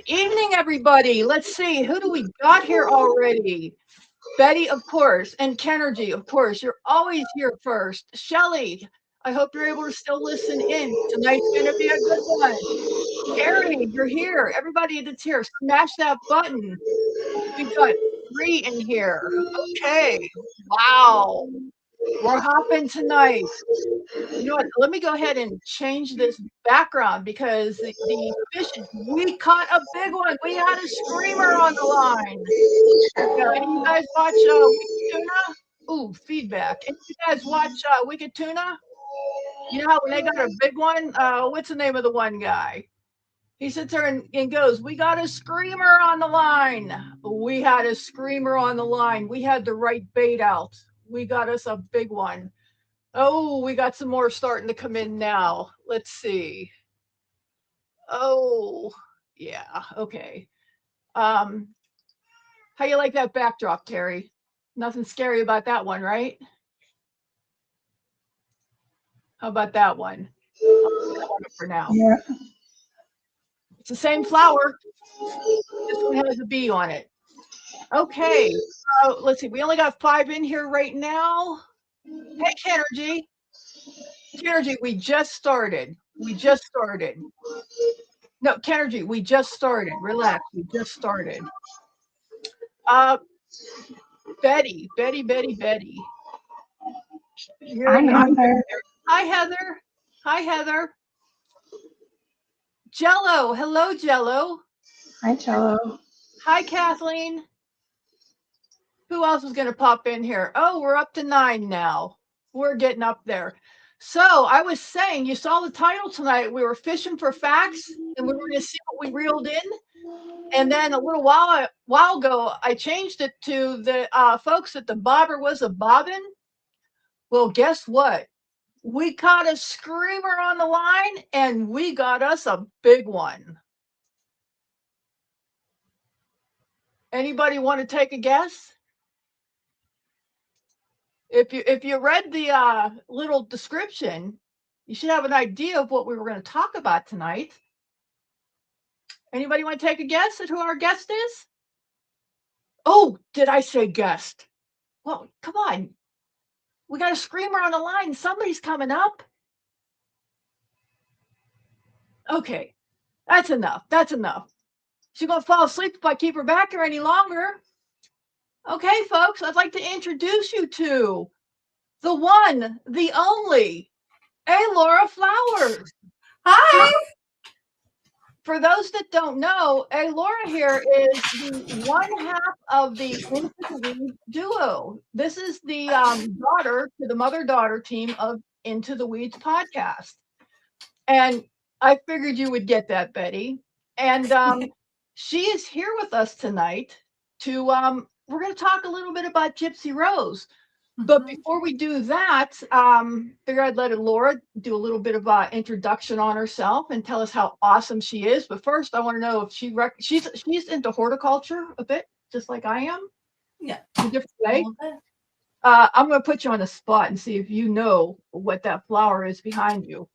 evening, everybody. Let's see, who do we got here already? Betty, of course, and Kenergy, of course. You're always here first. Shelly, I hope you're able to still listen in. Tonight's going to be a good one. Carrie, you're here. Everybody that's here, smash that button. We've got 3 in here. Okay. Wow. We're hopping tonight. You know what? Let me go ahead and change this background because the fishes, we caught a big one. We had a screamer on the line. Any of you guys watch Wicked Tuna? Ooh, feedback. Any of you guys watch Wicked Tuna? You know how when they got a big one, what's the name of the one guy? He sits there and goes, "We got a screamer on the line." We had a screamer on the line. We had the right bait out. We got us a big one. Oh, we got some more starting to come in now. Let's see. Oh, yeah. Okay. How you like that backdrop, Terry? Nothing scary about that one, right? How about that one? For now. Yeah. It's the same flower. This one has a bee on it. Okay. Let's see. We only got 5 in here right now. Hey, Kenergy. Kenergy, we just started. We just started. No, Kenergy, we just started. Relax. We just started. Betty. I'm Heather. Hi, Heather. Hi, Heather. Jello. Hello, Jello. Hi, Jello. Hi, Kathleen. Who else is going to pop in here? Oh, we're up to 9 now. We're getting up there. So I was saying, you saw the title tonight. We were fishing for facts, and we were going to see what we reeled in. And then a little while ago, I changed it to the folks that the bobber was a bobbin. Well, guess what? We caught a screamer on the line, and we got us a big one. Anybody want to take a guess? If you read the little description, you should have an idea of what we were going to talk about tonight. Anybody want to take a guess at who our guest is? Oh, did I say guest? Well, come on. We got a screamer on the line. Somebody's coming up. Okay, that's enough. That's enough. She's going to fall asleep if I keep her back here any longer. Okay, folks, I'd like to introduce you to the one, the only, Alaura Flowers. Hi. For those that don't know, Alaura here is the one half of the Into the Weeds duo. This is the daughter to the mother-daughter team of Into the Weeds podcast. And I figured you would get that, Betty. And she is here with us tonight to, we're going to talk a little bit about Gypsy Rose. But before we do that, figure I'd let Alaura do a little bit of introduction on herself and tell us how awesome she is. But first, I want to know if she's into horticulture a bit, just like I am. Yeah, in a different way. I'm going to put you on the spot and see if you know what that flower is behind you.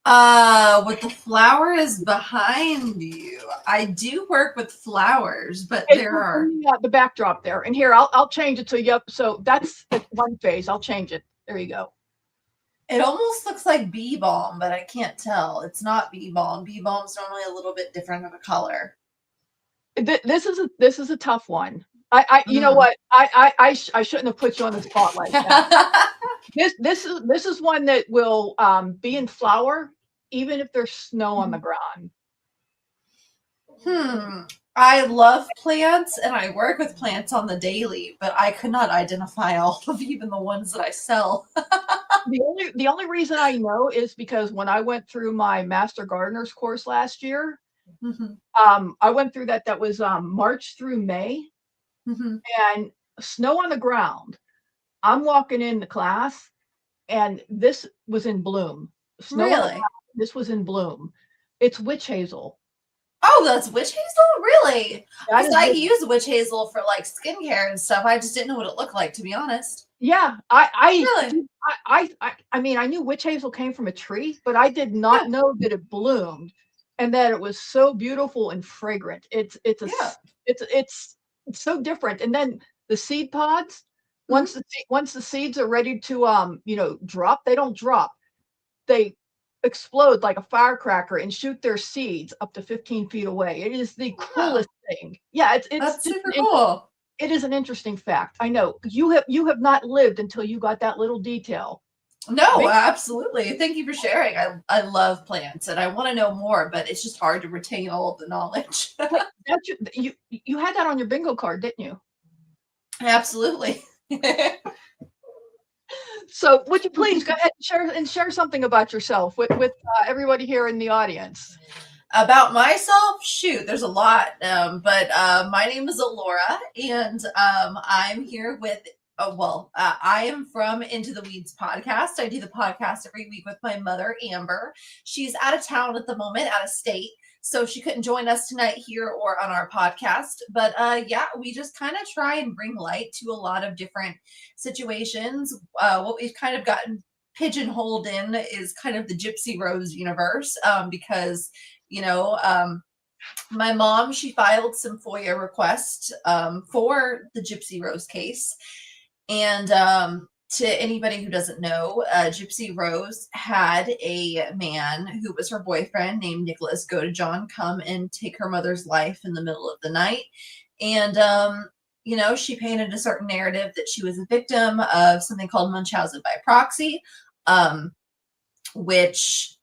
What the flower is behind you? I do work with flowers, but there are the backdrop there. And here, I'll change it to yep. So that's one phase. I'll change it. There you go. It almost looks like bee balm, but I can't tell. It's not bee balm. Bee balm's normally a little bit different of a color. This is a tough one. You know what? I shouldn't have put you on the spot like that. This is one that will be in flower even if there's snow on the ground. I love plants and I work with plants on the daily, but I could not identify all of even the ones that I sell. The only reason I know is because when I went through my Master Gardener's course last year, I went through that was March through May, and snow on the ground. I'm walking into class, and this was in bloom. Snow on the ground, this was in bloom. It's witch hazel. Oh, that's witch hazel? Really? Because I use witch hazel for like skincare and stuff. I just didn't know what it looked like, to be honest. Yeah, I mean, I knew witch hazel came from a tree, but I did not know that it bloomed. and that it was so beautiful and fragrant. It's Yeah. so different. And then the seed pods, Mhm. once the seeds are ready to drop, they don't drop. They explode like a firecracker and shoot their seeds up to 15 feet away. It is the Wow. coolest thing. Yeah, it's That's just super cool. it is an interesting fact. I know you have not lived until you got that little detail. No, absolutely. Thank you for sharing. I love plants and I want to know more, but it's just hard to retain all of the knowledge. Wait, you had that on your bingo card, didn't you? Absolutely. So would you please go ahead and share something about yourself with everybody here in the audience? About myself, shoot, there's a lot. But my name is Alaura, and I'm here with. I am from Into the Weeds podcast. I do the podcast every week with my mother, Amber. She's out of town at the moment, out of state, so she couldn't join us tonight here or on our podcast. But yeah, we just kind of try and bring light to a lot of different situations. What we've kind of gotten pigeonholed in is kind of the Gypsy Rose universe, because my mom, she filed some FOIA requests for the Gypsy Rose case. And to anybody who doesn't know, Gypsy Rose had a man who was her boyfriend named Nicholas go to John, come and take her mother's life in the middle of the night. And, she painted a certain narrative that she was a victim of something called Munchausen by proxy, which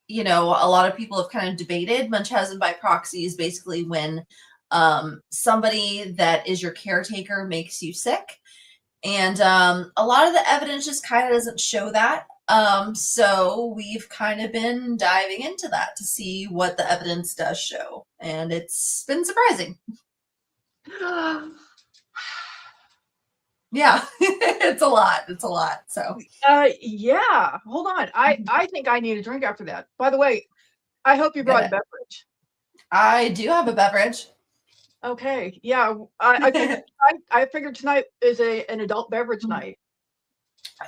a lot of people have kind of debated. Munchausen by proxy is basically when somebody that is your caretaker makes you sick. And a lot of the evidence just kind of doesn't show that. So we've kind of been diving into that to see what the evidence does show. And it's been surprising. Yeah, it's a lot. It's a lot. So yeah. Hold on. I think I need a drink after that. By the way, I hope you brought a beverage. I do have a beverage. Okay. Yeah. I figured tonight is an adult beverage night.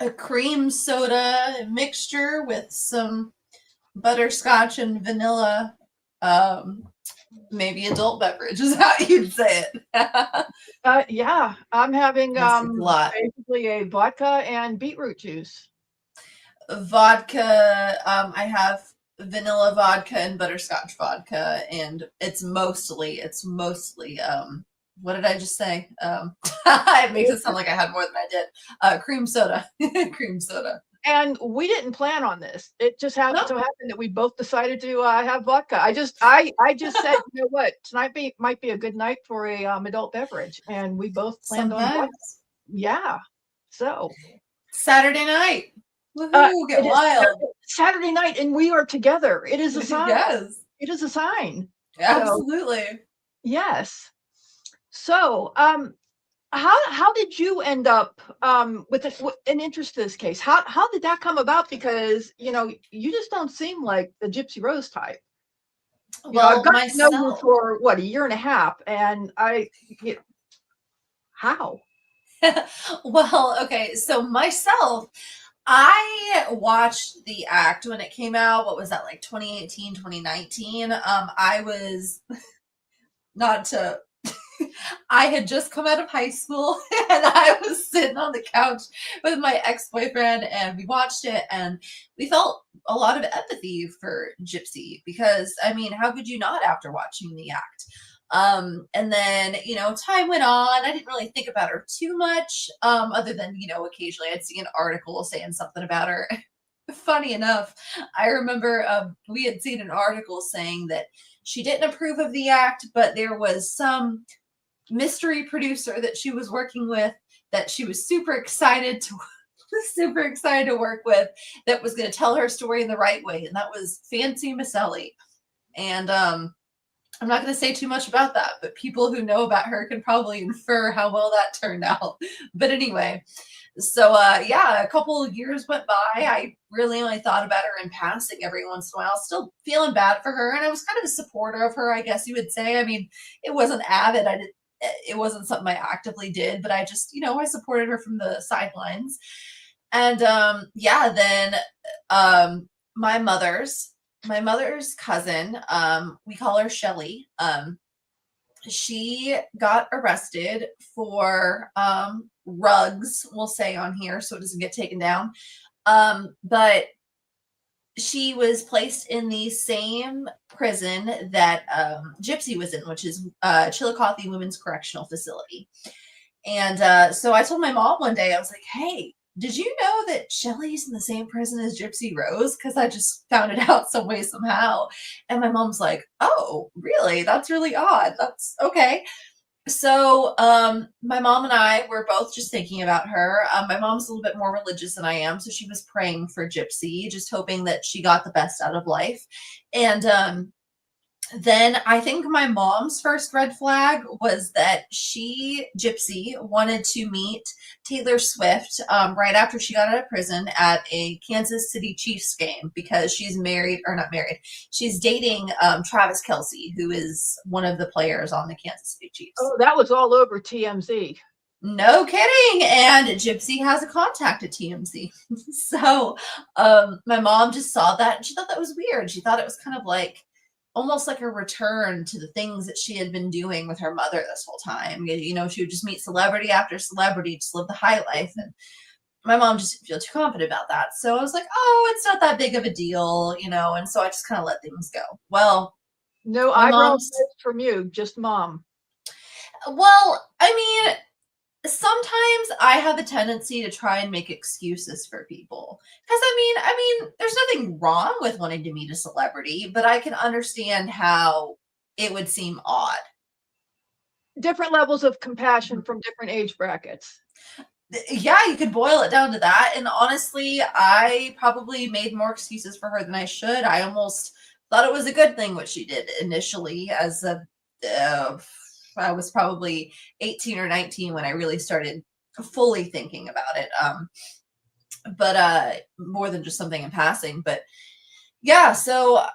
A cream soda mixture with some butterscotch and vanilla. Maybe adult beverage is how you'd say it. Yeah, I'm having basically a vodka and beetroot juice. Vodka, I have vanilla vodka and butterscotch vodka, and it's mostly what did I just say? It makes it sound like I had more than I did. Cream soda. Cream soda. And we didn't plan on this. It just happened so happened that we both decided to have vodka. I just said, you know what, tonight might be a good night for a adult beverage, and we both planned on vodka. Yeah. So Saturday night. Woohoo, get wild. Saturday night, and we are together. It is a sign. Yes. It is a sign. Absolutely. So, yes. So, how did you end up with an interest in this case? How did that come about? Because you just don't seem like the Gypsy Rose type. I've got to know you for what, a year and a half, and how? Well, okay, so myself, I watched the act when it came out. What was that, like 2018, 2019? I was not to I had just come out of high school and I was sitting on the couch with my ex-boyfriend, and we watched it and we felt a lot of empathy for Gypsy because, I mean, how could you not after watching the act? And then, time went on. I didn't really think about her too much, other than, occasionally I'd see an article saying something about her. Funny enough, I remember we had seen an article saying that she didn't approve of the act, but there was some mystery producer that she was working with that she was super excited to work with, that was going to tell her story in the right way, and that was Fancy Miss Ellie. And I'm not going to say too much about that, but people who know about her can probably infer how well that turned out. But anyway, so a couple of years went by. I really only thought about her in passing every once in a while, still feeling bad for her, and I was kind of a supporter of her, I guess you would say. I mean, it wasn't avid. It wasn't something I actively did, but I just, I supported her from the sidelines. And then my mother's my mother's cousin, we call her Shelly. She got arrested for rugs, we'll say on here, so it doesn't get taken down. But she was placed in the same prison that Gypsy was in, which is Chillicothe Women's Correctional Facility. And so I told my mom one day, I was like, hey, did you know that Shelly's in the same prison as Gypsy Rose? Because I just found it out some way, somehow. And my mom's like, oh, really? That's really odd. That's okay. So my mom and I were both just thinking about her. My mom's a little bit more religious than I am, so she was praying for Gypsy, just hoping that she got the best out of life. And then I think my mom's first red flag was that Gypsy, wanted to meet Taylor Swift right after she got out of prison at a Kansas City Chiefs game, because she's married, or not married, she's dating Travis Kelce, who is one of the players on the Kansas City Chiefs. Oh, that was all over TMZ. No kidding. And Gypsy has a contact at TMZ. So my mom just saw that and she thought that was weird. She thought it was kind of like almost like a return to the things that she had been doing with her mother this whole time. You know, she would just meet celebrity after celebrity, just live the high life. And my mom just didn't feel too confident about that. So I was like, oh, it's not that big of a deal, you know, and so I just kind of let things go. Well, no eyebrows from you, just mom. Well, I mean, sometimes I have a tendency to try and make excuses for people. Because I mean, there's nothing wrong with wanting to meet a celebrity, but I can understand how it would seem odd. Different levels of compassion from different age brackets. Yeah, you could boil it down to that. And honestly, I probably made more excuses for her than I should. I almost thought it was a good thing what she did initially, as a I was probably 18 or 19 when I really started fully thinking about it. But more than just something in passing. But yeah, so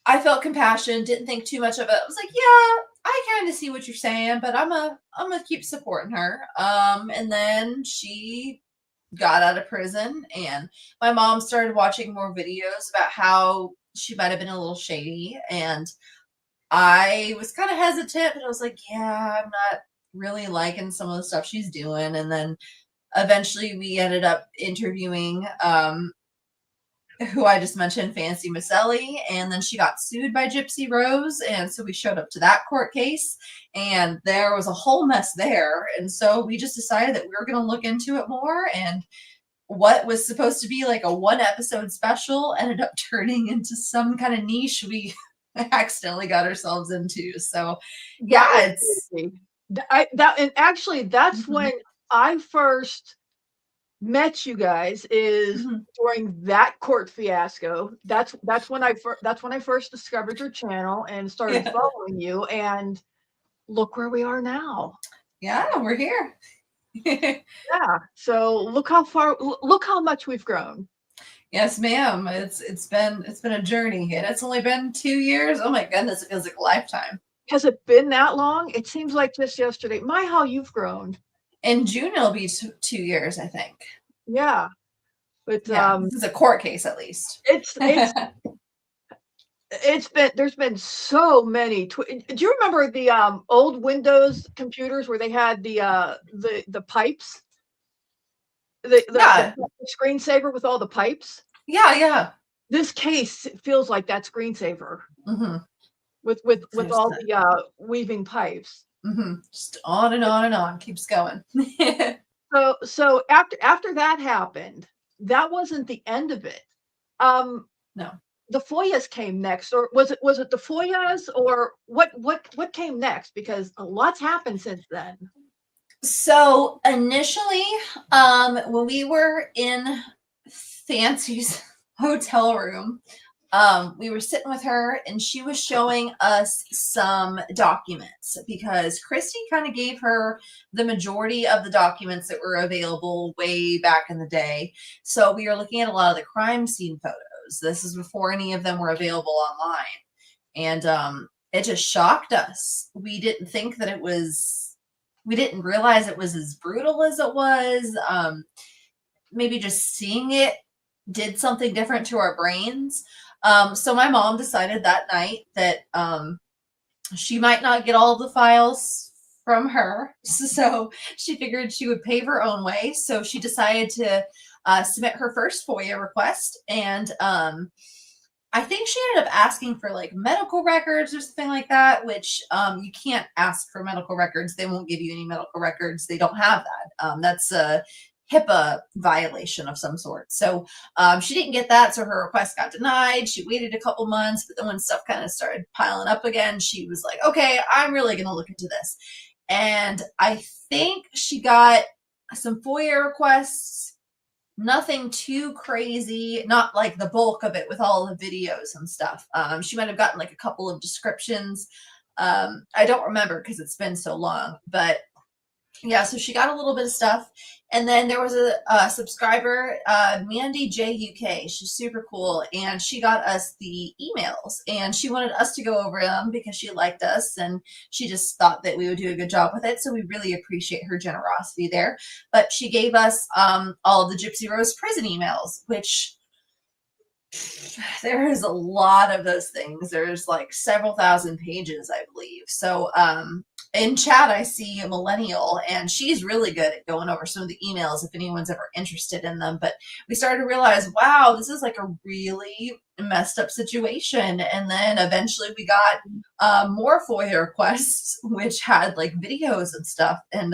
I felt compassion, didn't think too much of it. I was like, yeah, I kind of see what you're saying, but I'm gonna keep supporting her. And then she got out of prison, and my mom started watching more videos about how she might have been a little shady, and I was kind of hesitant, but I was like, yeah, I'm not really liking some of the stuff she's doing. And then eventually we ended up interviewing who I just mentioned, Fancy Maselli, and then she got sued by Gypsy Rose, and so we showed up to that court case, and there was a whole mess there. And so we just decided that we were going to look into it more, and what was supposed to be like a 1-episode special ended up turning into some kind of niche we accidentally got ourselves into. So yeah, it's and actually that's when I first met you guys, is during that court fiasco. That's when I first discovered your channel and started following you, and look where we are now. Yeah, we're here. Yeah, so look how much we've grown. Yes, ma'am. It's been a journey, and it's only been 2 years. Oh my goodness, it feels like a lifetime. Has it been that long? It seems like just yesterday. My, how you've grown. In June it'll be 2 years, I think. Yeah, but this is a court case, at least. There's been so many. Do you remember the old Windows computers where they had the pipes? The screensaver with all the pipes. Yeah. This case feels like that screensaver with all the weaving pipes. Just on and on and on, keeps going. So after that happened, that wasn't the end of it. No, the FOIAs came next, or was it the FOIAs, or what came next? Because a lot's happened since then. So initially, when we were in Fancy's hotel room, we were sitting with her, and she was showing us some documents, because Christy kind of gave her the majority of the documents that were available way back in the day. So we were looking at a lot of the crime scene photos. This is before any of them were available online. And it just shocked us. We didn't think that we didn't realize it was as brutal as it was. Maybe just seeing it did something different to our brains. So my mom decided that night that she might not get all of the files from her. So she figured she would pave her own way. So she decided to submit her first FOIA request. And I think she ended up asking for like medical records or something like that, which you can't ask for medical records. They won't give you any medical records. They don't have that. That's a HIPAA violation of some sort. So she didn't get that. So her request got denied. She waited a couple months, but then when stuff kind of started piling up again, she was like, okay, I'm really going to look into this. And I think she got some FOIA requests. Nothing too crazy, not like the bulk of it with all the videos and stuff. She might have gotten like a couple of descriptions. I don't remember because it's been so long, but yeah, so she got a little bit of stuff. And then there was a subscriber, Mandy JUK. She's super cool. And she got us the emails. And she wanted us to go over them because she liked us. And she just thought that we would do a good job with it. So we really appreciate her generosity there. But she gave us all of the Gypsy Rose prison emails, which there is a lot of those things. There's like several thousand pages, I believe. So in chat, I see a millennial, and she's really good at going over some of the emails if anyone's ever interested in them. But we started to realize, wow, this is like a really messed up situation. And then eventually we got more FOIA requests, which had like videos and stuff. And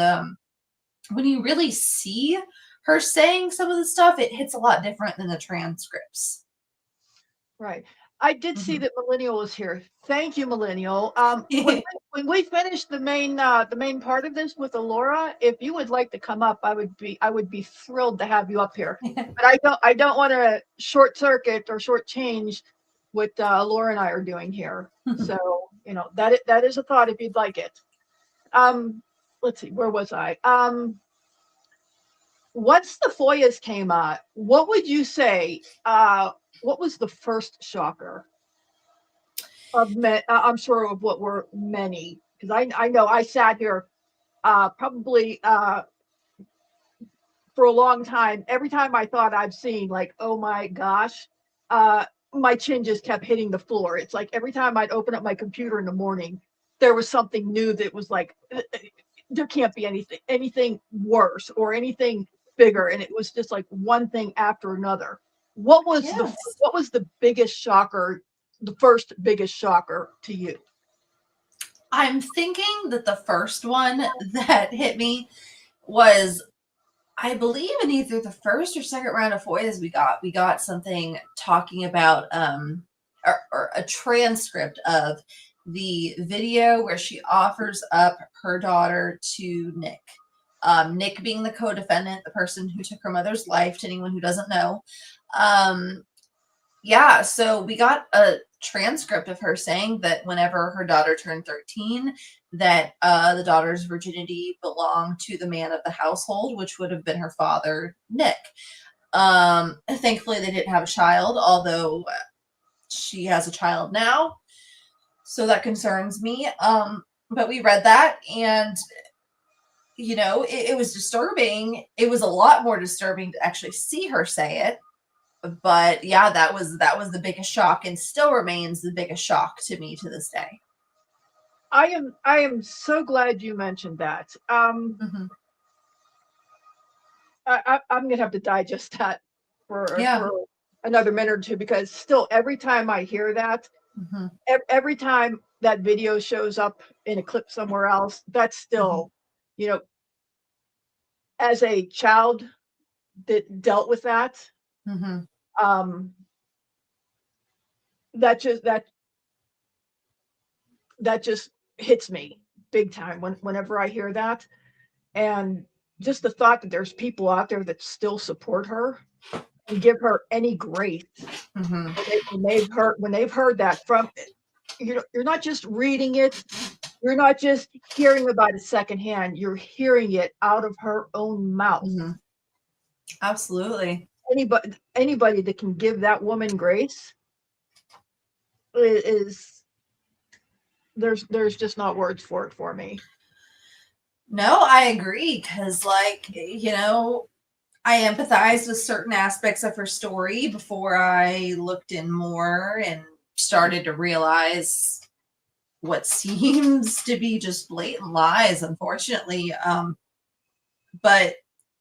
when you really see her saying some of the stuff, it hits a lot different than the transcripts. Right. I did see that Millennial was here. Thank you, Millennial. When we finish the main part of this with Alaura, if you would like to come up, I would be thrilled to have you up here. But I don't want to short circuit or short change what Alaura and I are doing here. So that is a thought if you'd like it. Let's see, where was I? Once the FOIAs came out, what would you say? What was the first shocker of I'm sure of what were many, because I know I sat here probably for a long time. Every time I thought I've seen like, oh my gosh, my chin just kept hitting the floor. It's like every time I'd open up my computer in the morning, there was something new that was like, there can't be anything worse or anything bigger, and it was just like one thing after another. What was the biggest shocker, the first biggest shocker to you? I'm thinking that the first one that hit me was, I believe in either the first or second round of FOIAs we got something talking about or a transcript of the video where she offers up her daughter to Nick. Nick being the co-defendant, the person who took her mother's life, to anyone who doesn't know. Yeah, so we got a transcript of her saying that whenever her daughter turned 13, that the daughter's virginity belonged to the man of the household, which would have been her father, Nick. Thankfully, they didn't have a child, although she has a child now, so that concerns me. But we read that, and it was disturbing. It was a lot more disturbing to actually see her say it. But yeah, that was the biggest shock, and still remains the biggest shock to me to this day. I am so glad you mentioned that. I'm gonna have to digest that for another minute or two, because still every time I hear that, every time that video shows up in a clip somewhere else, that's still, as a child that dealt with that, that just hits me big time whenever I hear that. And just the thought that there's people out there that still support her and give her any grace when they've heard that from, you're not just reading it, you're not just hearing about it secondhand, you're hearing it out of her own mouth. Absolutely. Anybody that can give that woman grace is there's just not words for it for me. No, I agree, because I empathized with certain aspects of her story before I looked in more and started to realize what seems to be just blatant lies, unfortunately. But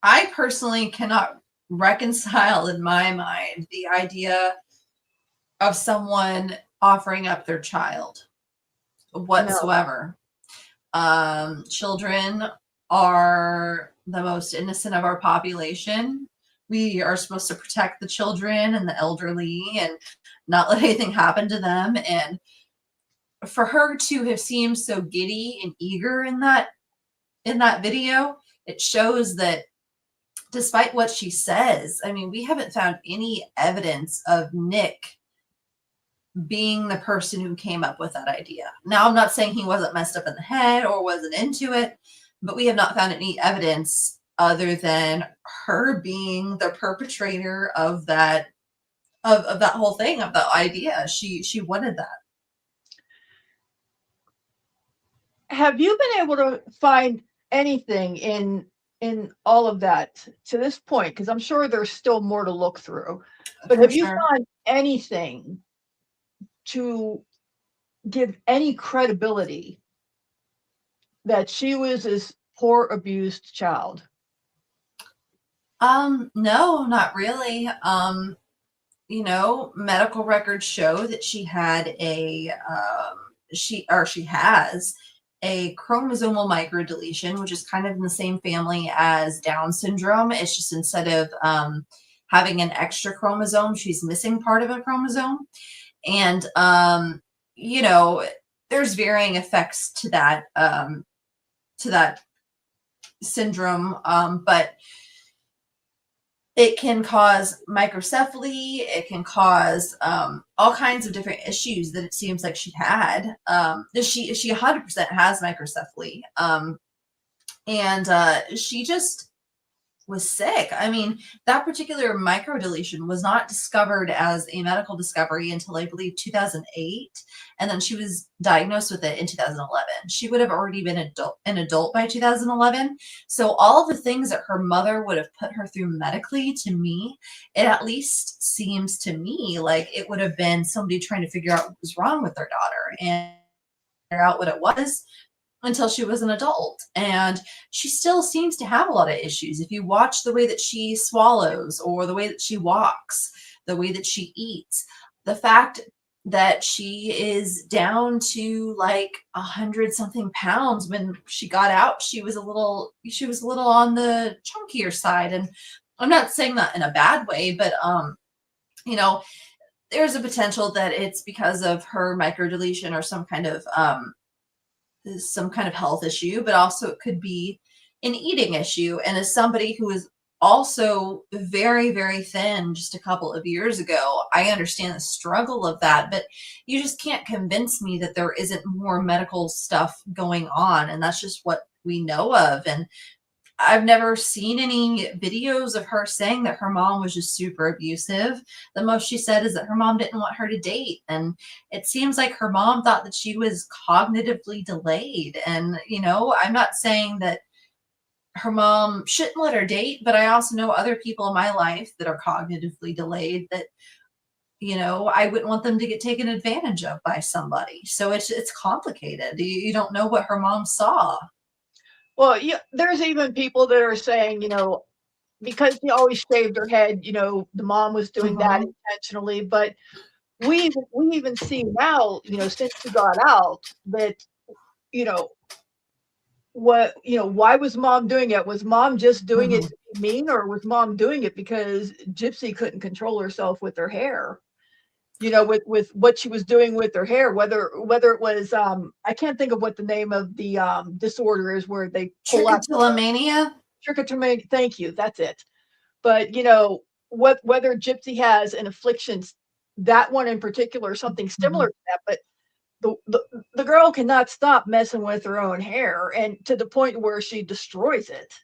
I personally cannot reconcile in my mind the idea of someone offering up their child whatsoever. Children are the most innocent of our population. We are supposed to protect the children and the elderly and not let anything happen to them. And for her to have seemed so giddy and eager in that video, it shows that despite what she says, I mean, we haven't found any evidence of Nick being the person who came up with that idea. Now, I'm not saying he wasn't messed up in the head or wasn't into it, but we have not found any evidence other than her being the perpetrator of that of that whole thing, of that idea. She wanted that. Have you been able to find anything in all of that to this point? Because I'm sure there's still more to look through. But have you found anything to give any credibility that she was this poor abused child? No, not really. You know, medical records show that she had a she has a chromosomal microdeletion, which is kind of in the same family as Down syndrome. It's just instead of having an extra chromosome, she's missing part of a chromosome. And you know, there's varying effects to that syndrome, but it can cause microcephaly. It can cause all kinds of different issues that it seems like she had. She 100% has microcephaly, and she just was sick. I mean, that particular microdeletion was not discovered as a medical discovery until I believe 2008, and then she was diagnosed with it in 2011. She would have already been an adult by 2011. So all of the things that her mother would have put her through medically, to me, it at least seems to me like it would have been somebody trying to figure out what was wrong with their daughter and figure out what it was until she was an adult. And she still seems to have a lot of issues. If you watch the way that she swallows or the way that she walks, the way that she eats, the fact that she is down to like 100 something pounds. When she got out, she was a little on the chunkier side. And I'm not saying that in a bad way, but you know, there's a potential that it's because of her microdeletion or some kind of health issue, but also it could be an eating issue. And as somebody who is also very, very thin just a couple of years ago, I understand the struggle of that, but you just can't convince me that there isn't more medical stuff going on. And that's just what we know of. And I've never seen any videos of her saying that her mom was just super abusive. The most she said is that her mom didn't want her to date. And it seems like her mom thought that she was cognitively delayed. And, you know, I'm not saying that her mom shouldn't let her date, but I also know other people in my life that are cognitively delayed that, you know, I wouldn't want them to get taken advantage of by somebody. So it's complicated. You don't know what her mom saw. Well, yeah, there's even people that are saying, you know, because she always shaved her head, you know, the mom was doing that intentionally. But we even see now, you know, since she got out, that, you know, why was mom doing it? Was mom just doing it to be mean, or was mom doing it because Gypsy couldn't control herself with her hair? You know, with what she was doing with her hair, whether it was I can't think of what the name of the disorder is where they pull out trichotillomania. Thank you, that's it. But you know, whether Gypsy has an affliction, that one in particular, something similar to that, but the girl cannot stop messing with her own hair, and to the point where she destroys it.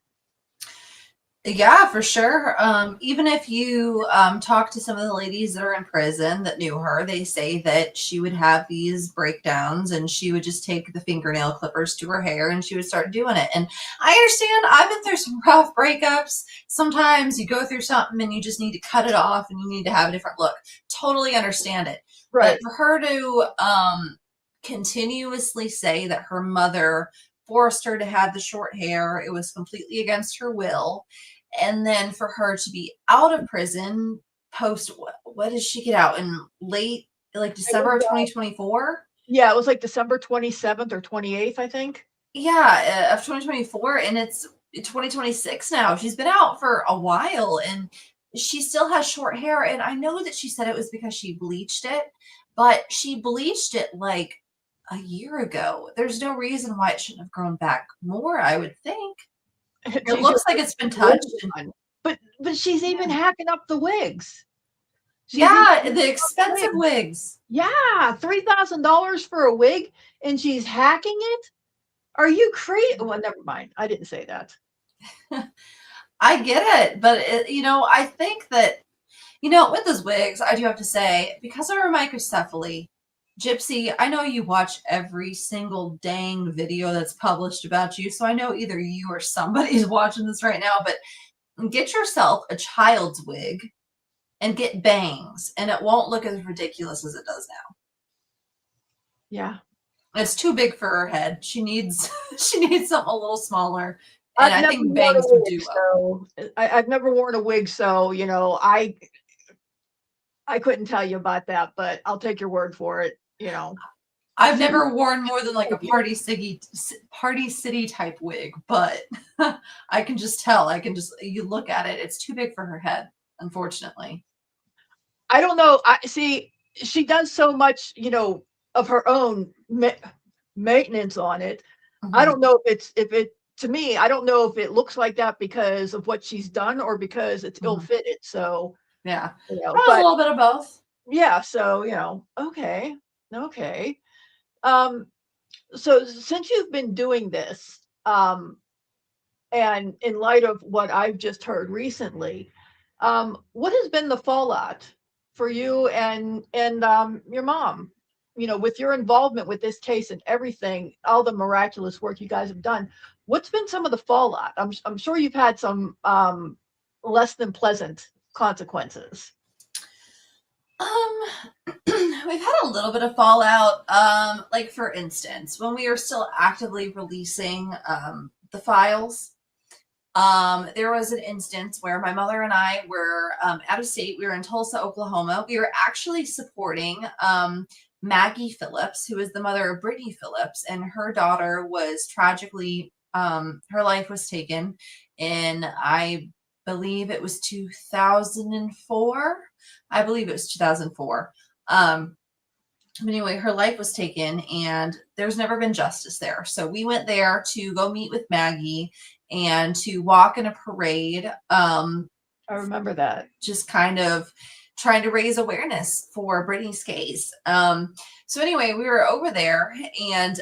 Yeah, for sure. Even if you talk to some of the ladies that are in prison that knew her, they say that she would have these breakdowns and she would just take the fingernail clippers to her hair and she would start doing it. And I understand, I've been through some rough breakups. Sometimes you go through something and you just need to cut it off and you need to have a different look. Totally understand it. But Right. for her to continuously say that her mother forced her to have the short hair, it was completely against her will, and then for her to be out of prison post what did she get out in late like It was, December of 2024? yeah, it was like December 27th or 28th, I think. Yeah, of 2024, and it's 2026 now. She's been out for a while and she still has short hair, and I know that she said it was because she bleached it, but she bleached it like a year ago. There's no reason why it shouldn't have grown back more, I would think. It She's looks just like it's been wig touched and on. But she's even yeah. hacking up the wigs. She's even Yeah, hacking the up the expensive wigs. wigs. Yeah, $3,000 for a wig, and she's hacking it? Are you crazy? Well, never mind. I didn't say that. I get it, but I think that with those wigs, I do have to say, because of her microcephaly, Gypsy, I know you watch every single dang video that's published about you, so I know either you or somebody's watching this right now, but get yourself a child's wig and get bangs, and it won't look as ridiculous as it does now. Yeah. It's too big for her head. She needs she needs something a little smaller, and I've I never think worn a bangs would wig, do well. so I've never worn a wig, so I couldn't tell you about that, but I'll take your word for it. I've See, never worn more than like a party city type wig, but I can just tell. You look at it, it's too big for her head, unfortunately. I don't know. I see she does so much, of her own maintenance on it. I Mhm, don't know if it to me, I don't know if it looks like that because of what she's done or because it's mhm. ill-fitted. So, Yeah, probably a but little bit of both. yeah, so, okay. Okay. Um, so since you've been doing this, and in light of what I've just heard recently, what has been the fallout for you and your mom? With your involvement with this case and everything, all the miraculous work you guys have done. What's been some of the fallout? I'm sure you've had some less than pleasant consequences. We've had a little bit of fallout. Like for instance, when we were still actively releasing the files, there was an instance where my mother and I were out of state. We were in Tulsa, Oklahoma. We were actually supporting Maggie Phillips, who is the mother of Brittany Phillips, and her daughter was tragically, her life was taken in, I believe it was 2004. I believe it was 2004. But anyway, her life was taken and there's never been justice there. So we went there to go meet with Maggie and to walk in a parade, I remember that. just kind of trying to raise awareness for Brittany's case. So anyway, we were over there and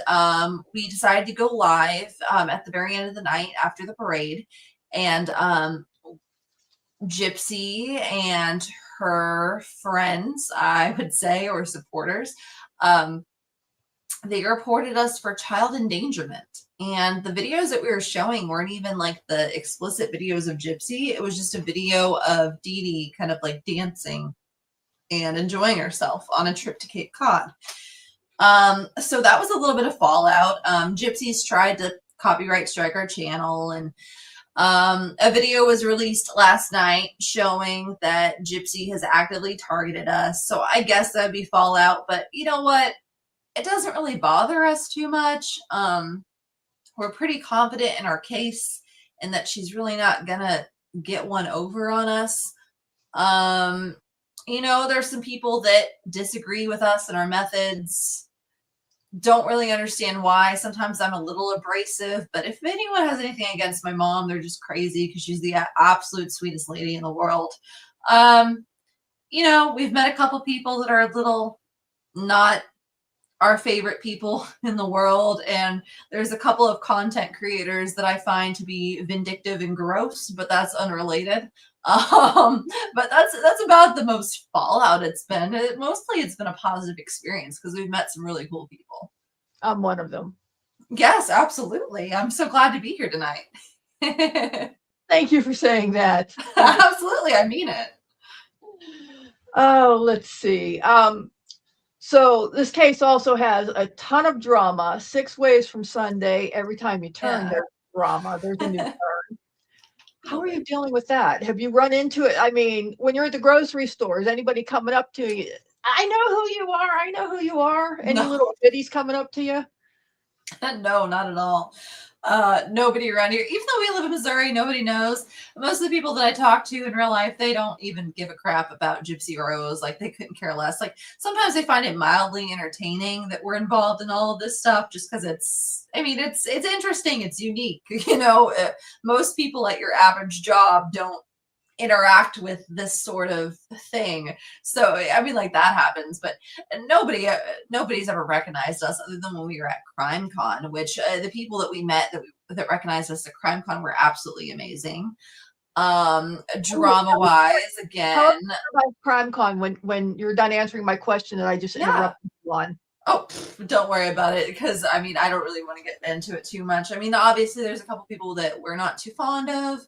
we decided to go live at the very end of the night after the parade. And Gypsy and her friends, I would say, or supporters, um, they reported us for child endangerment. And the videos that we were showing weren't even like the explicit videos of Gypsy. It was just a video of Dee Dee kind of like dancing and enjoying herself on a trip to Cape Cod. So that was a little bit of fallout. Gypsy's tried to copyright strike our channel, and a video was released last night showing that Gypsy has actively targeted us. So I guess that'd be fallout, but you know what? It doesn't really bother us too much. We're pretty confident in our case and that she's really not gonna get one over on us. There's some people that disagree with us and our methods, don't really understand why. Sometimes I'm a little abrasive, but if anyone has anything against my mom, they're just crazy because she's the absolute sweetest lady in the world. We've met a couple people that are a little not our favorite people in the world, and there's a couple of content creators that I find to be vindictive and gross, but that's unrelated. But that's about the most fallout it's been. Mostly it's been a positive experience because we've met some really cool people. I'm one of them. Yes, absolutely. I'm so glad to be here tonight. Thank you for saying that. Absolutely, I mean it. Oh, let's see. So this case also has a ton of drama. 6 ways from Sunday. Every time you turn, Yeah. there's drama. There's a new turn. How are you dealing with that? Have you run into it? I mean, when you're at the grocery store, is anybody coming up to you? I know who you are. I know who you are. Any No. little biddies coming up to you? No, not at all. Nobody around here, even though we live in Missouri, nobody knows. Most of the people that I talk to in real life, they don't even give a crap about Gypsy Rose. Like, they couldn't care less. Like, sometimes they find it mildly entertaining that we're involved in all of this stuff just because it's interesting. It's unique. Most people at your average job don't interact with this sort of thing. So I mean, like, that happens, but nobody's ever recognized us other than when we were at CrimeCon, which the people that we met that recognized us at CrimeCon were absolutely amazing. Drama wise, again, about CrimeCon when you're done answering my question that I just interrupted you on. Oh, don't worry about it, because I mean, I don't really want to get into it too much. I mean, obviously there's a couple people that we're not too fond of.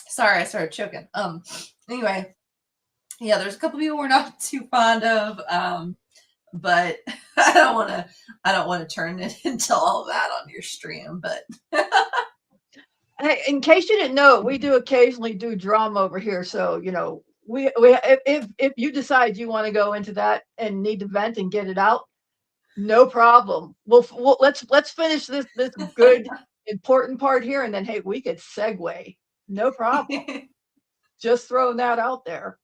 Sorry, I started choking. Anyway, yeah, there's a couple people we're not too fond of. But I don't want to turn it into all that on your stream. But hey, in case you didn't know, we do occasionally do drama over here. So if you decide you want to go into that and need to vent and get it out, no problem. We'll let's finish this good important part here, and then hey, we could segue. No problem. Just throwing that out there.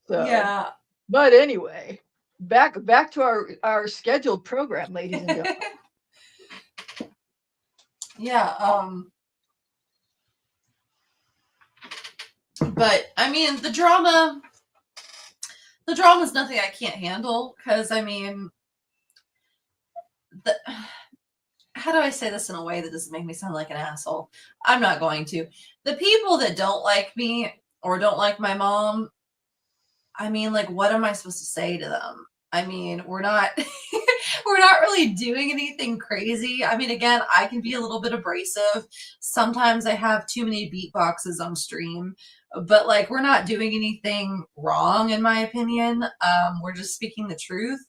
So yeah. But anyway, back to our scheduled program, ladies and gentlemen. Yeah. But I mean, the drama is nothing I can't handle, because I mean, how do I say this in a way that doesn't make me sound like an asshole? I'm not going to. The people that don't like me or don't like my mom, I mean, like, what am I supposed to say to them? I mean, we're not we're not really doing anything crazy. I mean, again, I can be a little bit abrasive. Sometimes I have too many beatboxes on stream, but like, we're not doing anything wrong, in my opinion. We're just speaking the truth.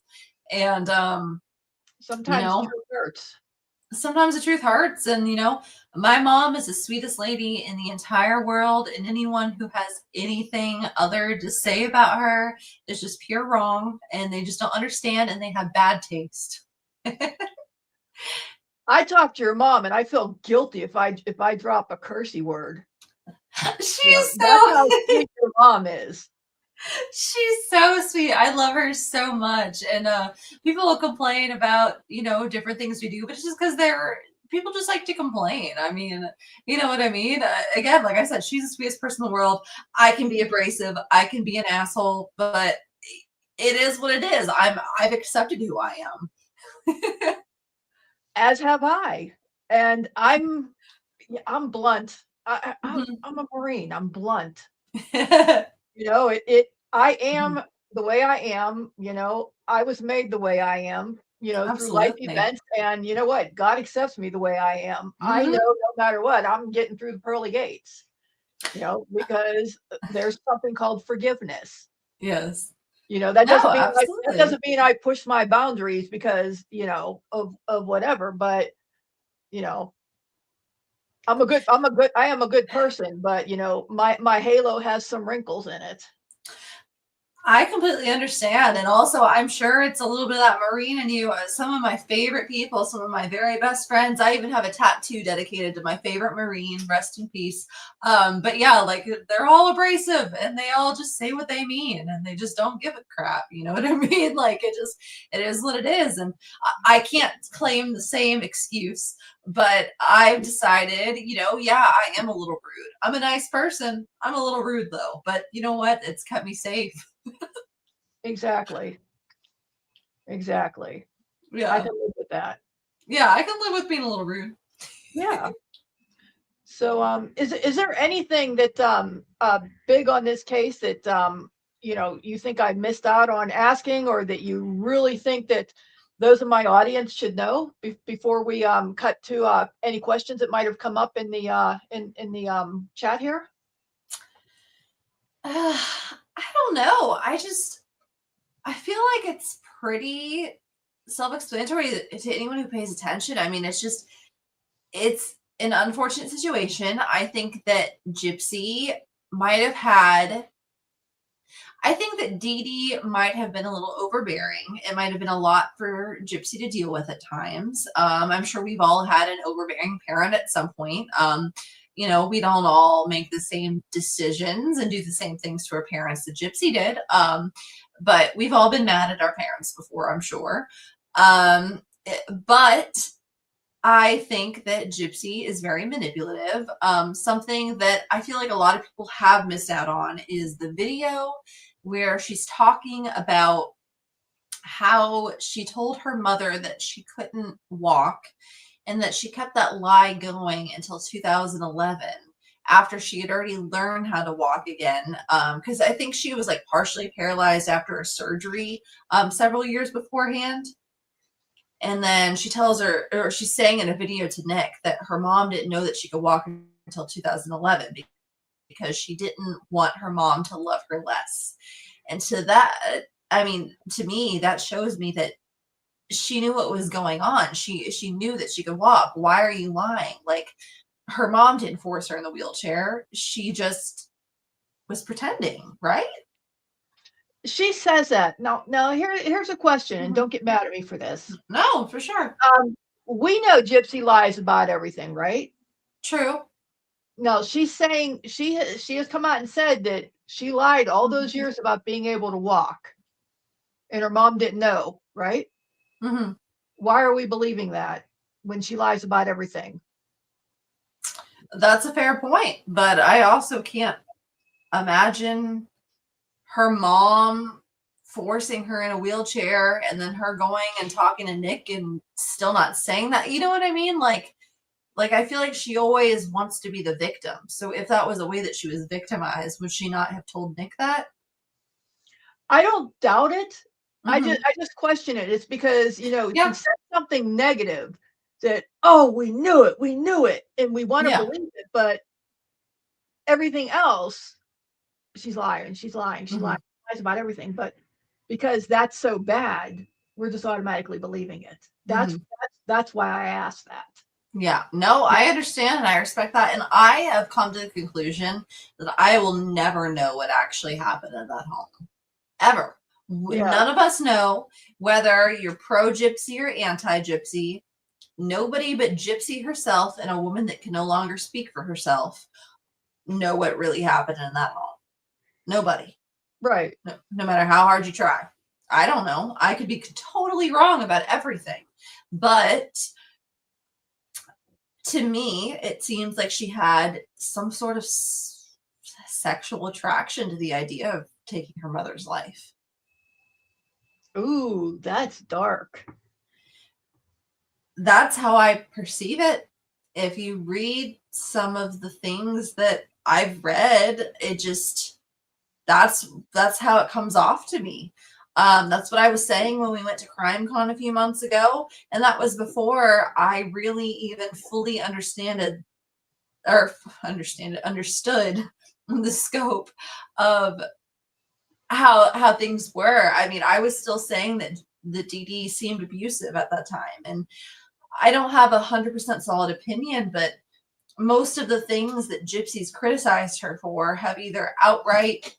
And sometimes the truth hurts. Sometimes the truth hurts. And my mom is the sweetest lady in the entire world, and anyone who has anything other to say about her is just pure wrong, and they just don't understand, and they have bad taste. I talked to your mom, and I feel guilty if I drop a cursey word. She's that's how sweet your mom is. She's so sweet. I love her so much. And people will complain about, different things we do, but it's just because people just like to complain. I mean, you know what I mean? Again, like I said, she's the sweetest person in the world. I can be abrasive. I can be an asshole, but it is what it is. I've accepted who I am. As have I. And I'm blunt. I'm a Marine. I'm blunt. I am the way I am. I was made the way I am, through life events. And you know what? God accepts me the way I am. I know no matter what, I'm getting through the pearly gates, because there's something called forgiveness. Yes. That doesn't mean I push my boundaries because, of whatever, but, I am a good person, but my halo has some wrinkles in it. I completely understand. And also, I'm sure it's a little bit of that Marine in you. Some of my favorite people, some of my very best friends, I even have a tattoo dedicated to my favorite Marine, rest in peace. But yeah, like they're all abrasive and they all just say what they mean and they just don't give a crap. You know what I mean? Like it is what it is. And I can't claim the same excuse, but I've decided, yeah, I am a little rude. I'm a nice person. I'm a little rude though, but you know what? It's kept me safe. Exactly. Exactly. Yeah. I can live with that. Yeah, I can live with being a little rude. Yeah. So, is there anything that big on this case that you think I missed out on asking, or that you really think that those in my audience should know before we cut to any questions that might have come up in the chat here? I don't know. I feel like it's pretty self-explanatory to anyone who pays attention. I mean, it's an unfortunate situation. I think that Gypsy might have had, I think that Dee Dee might have been a little overbearing. It might have been a lot for Gypsy to deal with at times. I'm sure we've all had an overbearing parent at some point. We don't all make the same decisions and do the same things to our parents that Gypsy did. But we've all been mad at our parents before, I'm sure. But I think that Gypsy is very manipulative. Something that I feel like a lot of people have missed out on is the video where she's talking about how she told her mother that she couldn't walk and that she kept that lie going until 2011 after she had already learned how to walk again. Because I think she was like partially paralyzed after a surgery several years beforehand. And then she tells her, or she's saying in a video to Nick, that her mom didn't know that she could walk until 2011 because she didn't want her mom to love her less. And to that, I mean, to me, that shows me that she knew what was going on. She knew that she could walk. Why are you lying? Like, her mom didn't force her in the wheelchair. She just was pretending, right? She says that. Now here's a question, and don't get mad at me for this. No, for sure. We know Gypsy lies about everything, right? True. No, she's saying she has come out and said that she lied all those years about being able to walk, and her mom didn't know, right? Mm-hmm. Why are we believing that when she lies about everything? That's a fair point, but I also can't imagine her mom forcing her in a wheelchair and then her going and talking to Nick and still not saying that. You know what I mean? Like I feel like she always wants to be the victim. So if that was a way that she was victimized, would she not have told Nick that? I don't doubt it. Mm-hmm. I just question it. It's because, Yeah. she said something negative that, we knew it, and we want to believe it, but everything else, she's lying, she lies about everything. But because that's so bad, we're just automatically believing it. That's why I asked that. Yeah, no, I understand and I respect that. And I have come to the conclusion that I will never know what actually happened in that home. Ever. Yeah. None of us know whether you're pro-Gypsy or anti-Gypsy. Nobody but Gypsy herself and a woman that can no longer speak for herself know what really happened in that home. Nobody. Right. No matter how hard you try. I don't know. I could be totally wrong about everything. But to me, it seems like she had some sort of sexual attraction to the idea of taking her mother's life. Ooh, that's dark. That's how I perceive it. If you read some of the things that I've read, it just that's how it comes off to me. That's what I was saying when we went to CrimeCon a few months ago, and that was before I really even fully understood the scope of how things were. I mean, I was still saying that the Dee Dee seemed abusive at that time, and I don't have 100% solid opinion, but most of the things that Gypsy's criticized her for have either outright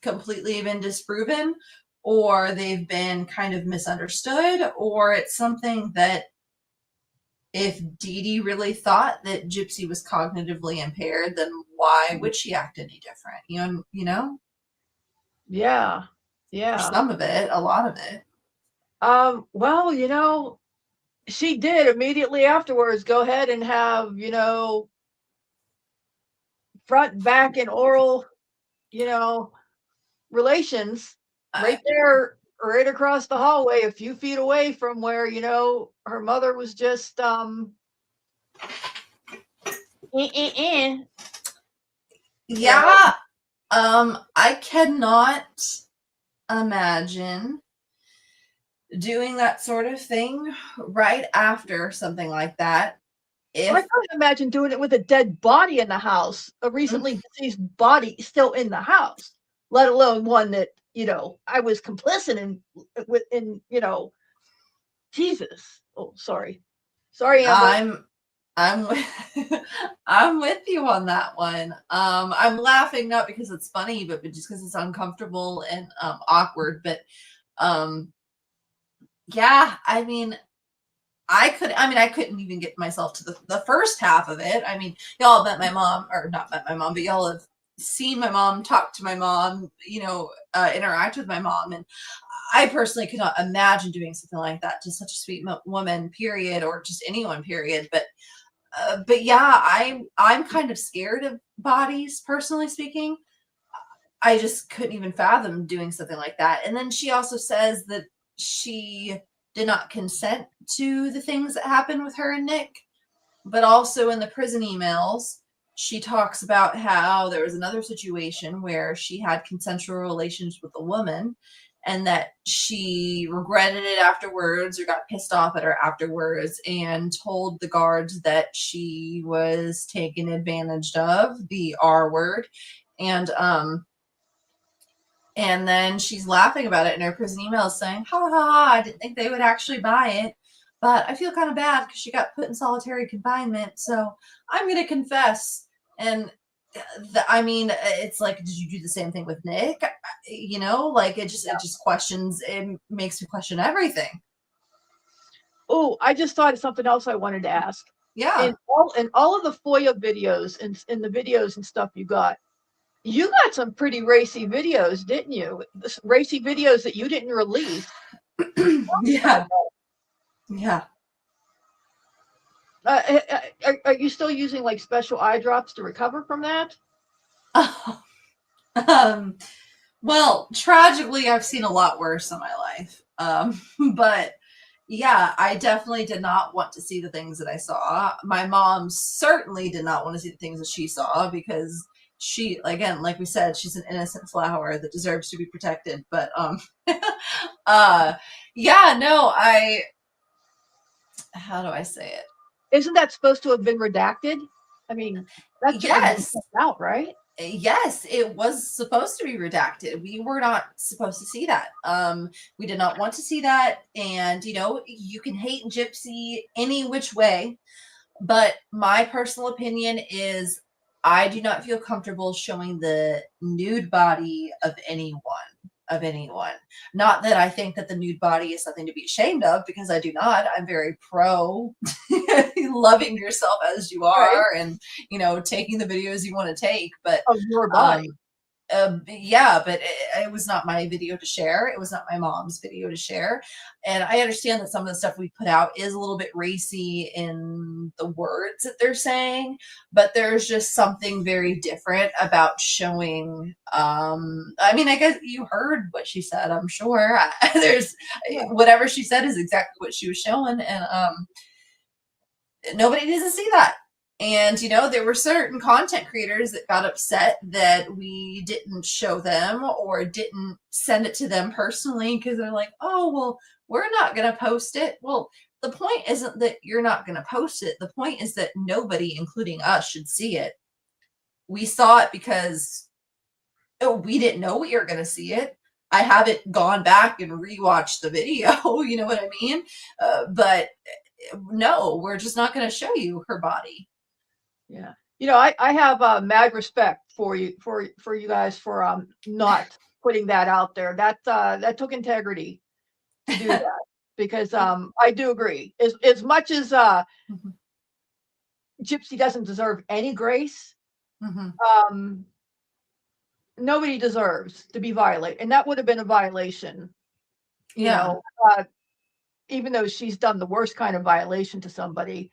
completely been disproven, or they've been kind of misunderstood, or it's something that if Dee Dee really thought that Gypsy was cognitively impaired, then why would she act any different? Yeah. For Yeah. some of it, a lot of it. Well, she did immediately afterwards go ahead and have, front, back, and oral, relations right there, right across the hallway, a few feet away from where, her mother was just, Yeah. I cannot imagine doing that sort of thing right after something like that. I can't imagine doing it with a dead body in the house, a recently deceased body still in the house, let alone one that, I was complicit in, Jesus. Oh, sorry. Sorry, Amber. I'm with, I'm with you on that one. I'm laughing not because it's funny, but just because it's uncomfortable and awkward. But yeah, I couldn't even get myself to the first half of it. Y'all have met my mom, or not met my mom, but y'all have seen my mom, talk to my mom, interact with my mom. And I personally could not imagine doing something like that to such a sweet woman, period, or just anyone, period. But yeah, I'm kind of scared of bodies, personally speaking. I just couldn't even fathom doing something like that. And then she also says that she did not consent to the things that happened with her and Nick, but also in the prison emails, she talks about how there was another situation where she had consensual relations with a woman and that she regretted it afterwards or got pissed off at her afterwards and told the guards that she was taken advantage of, the R word. And then she's laughing about it in her prison email saying, ha ha ha, I didn't think they would actually buy it. But I feel kind of bad because she got put in solitary confinement. So I'm going to confess. And it's like, did you do the same thing with Nick? It just questions, it makes me question everything. Oh, I just thought of something else I wanted to ask. Yeah. In all of the FOIA videos and in the videos and stuff you got some pretty racy videos, didn't you? Racy videos that you didn't release. Yeah. Yeah. Are you still using like special eye drops to recover from that? Well, tragically, I've seen a lot worse in my life. But yeah, I definitely did not want to see the things that I saw. My mom certainly did not want to see the things that she saw because she, again, like we said, she's an innocent flower that deserves to be protected. But yeah, no, how do I say it? Isn't that supposed to have been redacted? I mean, that's yes, out, right? Yes, it was supposed to be redacted. We were not supposed to see that. We did not want to see that. And, you can hate Gypsy any which way. But my personal opinion is I do not feel comfortable showing the nude body of anyone. Not that I think that the nude body is something to be ashamed of, because I do not. I'm very pro loving yourself as you are, right. And taking the videos you want to take, but of your body. Yeah, but it was not my video to share. It was not my mom's video to share. And I understand that some of the stuff we put out is a little bit racy in the words that they're saying, but there's just something very different about showing. I guess you heard what she said, I'm sure. Whatever she said is exactly what she was showing. And nobody needs to see that. And, there were certain content creators that got upset that we didn't show them or didn't send it to them personally because they're like, oh, well, we're not going to post it. Well, the point isn't that you're not going to post it. The point is that nobody, including us, should see it. We saw it because we didn't know we were going to see it. I haven't gone back and rewatched the video, you know what I mean? But no, we're just not going to show you her body. Yeah. I have mad respect for you, for you guys for not putting that out there. That took integrity to do that, because I do agree. As much as Gypsy doesn't deserve any grace, nobody deserves to be violated, and that would have been a violation. You know, even though she's done the worst kind of violation to somebody,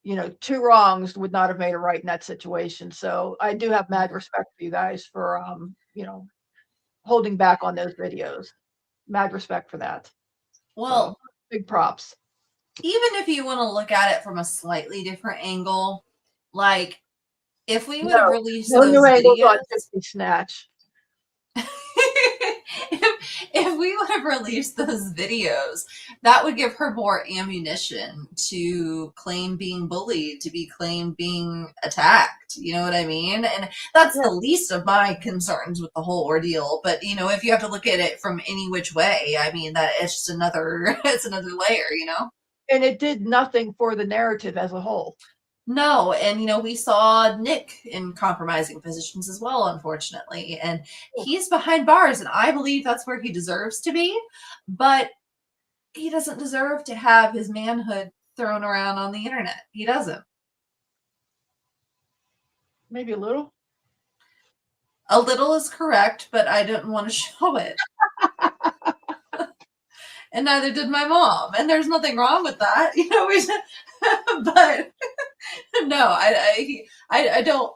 you know, two wrongs would not have made a right in that situation. So I do have mad respect for you guys for, you know, holding back on those videos. Mad respect for that. Well, so, big props. Even if you want to look at it from a slightly different angle, like if we would have released no those new angles on videos, Gypsy Snatch. if we would have released those videos, that would give her more ammunition to claim being bullied, to be claimed being attacked. You know what I mean? And that's the least of my concerns with the whole ordeal. But you know, if you have to look at it from any which way, I mean, that it's just another layer, you know? And it did nothing for the narrative as a whole. No, and you know, we saw Nick in compromising positions as well, unfortunately, and he's behind bars, and I believe that's where he deserves to be, but he doesn't deserve to have his manhood thrown around on the internet. He doesn't. Maybe a little. A little is correct, but I didn't want to show it. And neither did my mom, and there's nothing wrong with that, you know. But no, I don't.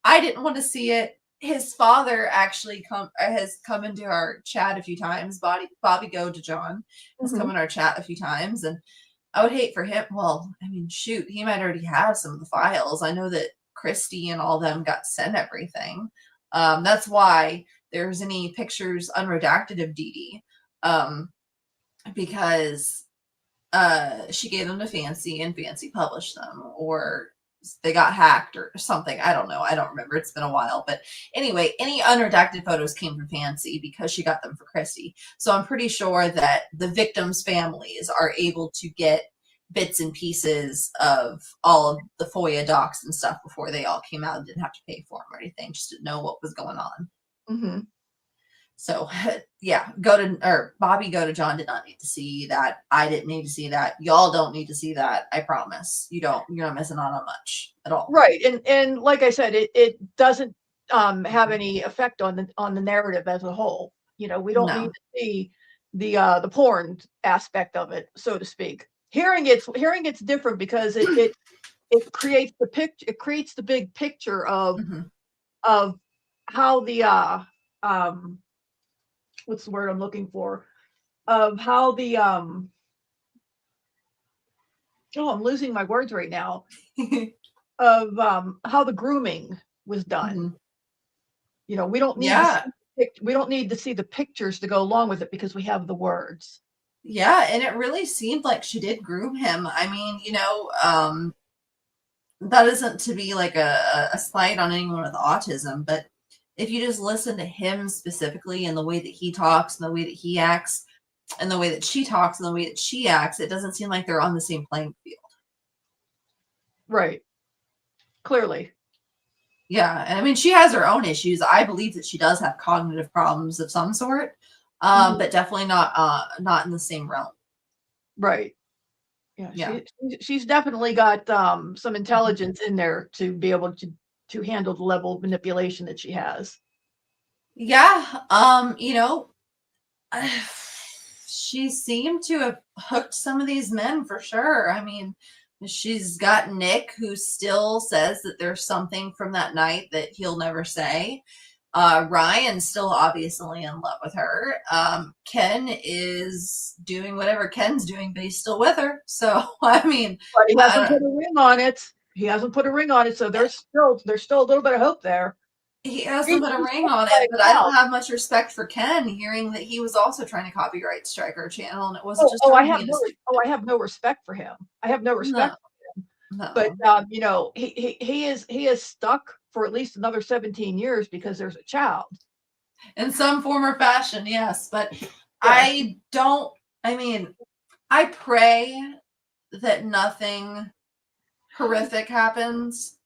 I didn't want to see it. His father actually has come into our chat a few times. Bobby Go to John has come in our chat a few times, and I would hate for him. Well, I mean, shoot, he might already have some of the files. I know that Christy and all them got sent everything. That's why there's any pictures unredacted of Dee Dee. Because she gave them to Fancy and Fancy published them, or they got hacked or something. I don't know. I don't remember. It's been a while. But anyway, any unredacted photos came from Fancy because she got them for Christy. So I'm pretty sure that the victims' families are able to get bits and pieces of all of the FOIA docs and stuff before they all came out and didn't have to pay for them or anything, just to know what was going on. So yeah, Bobby Go to John did not need to see that. I didn't need to see that. Y'all don't need to see that. I promise. You're not missing out on much at all. Right. And like I said, it doesn't have any effect on the narrative as a whole. You know, we don't need to see the porn aspect of it, so to speak. Hearing it's different because it creates the picture. It creates the big picture of how the what's the word I'm looking for? Of how the I'm losing my words right now. Of how the grooming was done. You know, we don't need to see the pictures to go along with it because we have the words. Yeah, and it really seemed like she did groom him. I mean, you know, that isn't to be like a slight on anyone with autism, but if you just listen to him specifically and the way that he talks and the way that he acts and the way that she talks and the way that she acts, it doesn't seem like they're on the same playing field. Right. Clearly. Yeah. And I mean, she has her own issues. I believe that she does have cognitive problems of some sort, but definitely not in the same realm. Right. Yeah. She's definitely got some intelligence in there to be able to handle the level of manipulation that she has. Yeah. You know, she seemed to have hooked some of these men for sure. I mean, she's got Nick, who still says that there's something from that night that he'll never say. Ryan's still obviously in love with her. Ken is doing whatever Ken's doing, but he's still with her. So, I mean, but he hasn't put a ring on it. He hasn't put a ring on it, so there's still a little bit of hope there. He hasn't put a ring on it, but I don't have much respect for Ken, hearing that he was also trying to copyright strike our channel, and it wasn't just. I have no respect for him. I have no respect for him. No. But you know, he is stuck for at least another 17 years because there's a child. In some form or fashion, yes. But yeah. I mean, I pray that nothing horrific happens.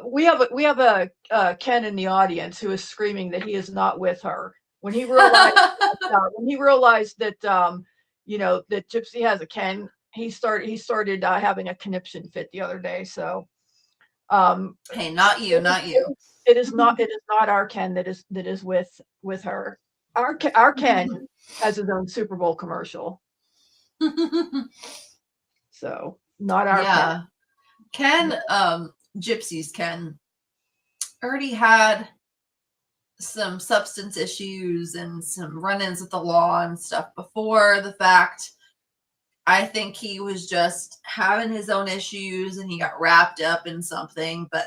We have a Ken in the audience who is screaming that he is not with her. When he realized that you know, that Gypsy has a Ken, he started having a conniption fit the other day. So hey, not you. it is not our Ken that is with her. Our Ken has his own Super Bowl commercial. So not our Ken. Gypsy's Ken already had some substance issues and some run-ins with the law and stuff before the fact. I think he was just having his own issues and he got wrapped up in something. But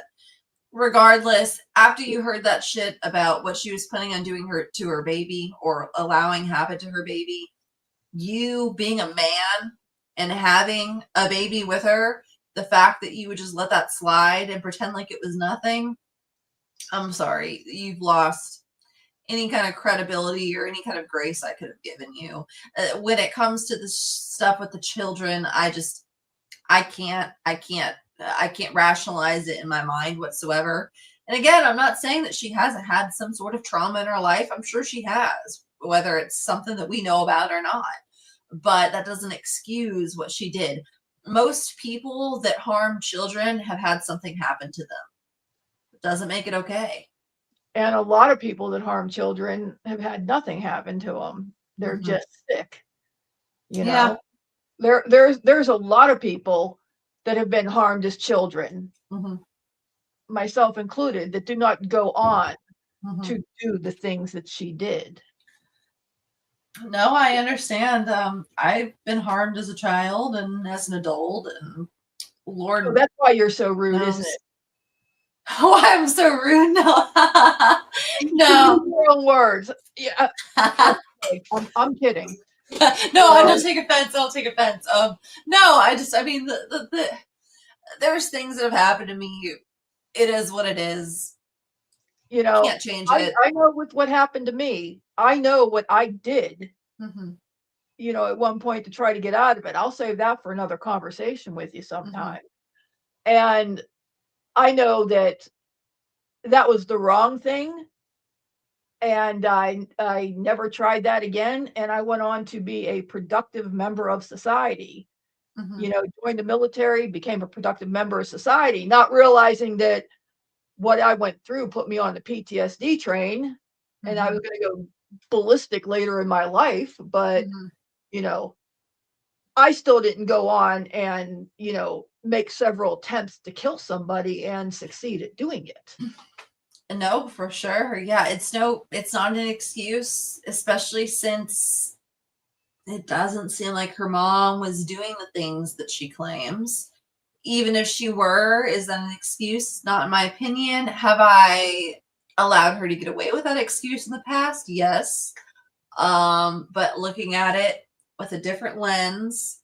regardless, after you heard that shit about what she was planning on doing to her baby or allowing happen to her baby, you being a man and having a baby with her, the fact that you would just let that slide and pretend like it was nothing, I'm sorry, you've lost any kind of credibility or any kind of grace I could have given you. When it comes to this stuff with the children, I can't rationalize it in my mind whatsoever. And again, I'm not saying that she hasn't had some sort of trauma in her life. I'm sure she has, whether it's something that we know about or not. But that doesn't excuse what she did. Most people that harm children have had something happen to them. It doesn't make it okay. And a lot of people that harm children have had nothing happen to them. They're just sick. You know, there's a lot of people that have been harmed as children, myself included, that do not go on to do the things that she did. No, I understand. I've been harmed as a child and as an adult, and Lord, so that's why you're so rude, knows. isn't it? Oh, I'm so rude. No, no. Your own words. Yeah, I'm kidding. No, I don't take offense. I'll take offense. No, I mean, there's things that have happened to me. It is what it is. You know, can't change it. I know with what happened to me. I know what I did. You know, at one point to try to get out of it. I'll save that for another conversation with you sometime. And I know that was the wrong thing. And I never tried that again. And I went on to be a productive member of society. You know, joined the military, became a productive member of society, not realizing that what I went through put me on the PTSD train, and I was going to go ballistic later in my life. But, you know, I still didn't go on and, you know, make several attempts to kill somebody and succeed at doing it. No, for sure. Yeah, it's not an excuse, especially since it doesn't seem like her mom was doing the things that she claims. Even if she were, is that an excuse? Not in my opinion. Have I allowed her to get away with that excuse in the past? Yes. But looking at it with a different lens,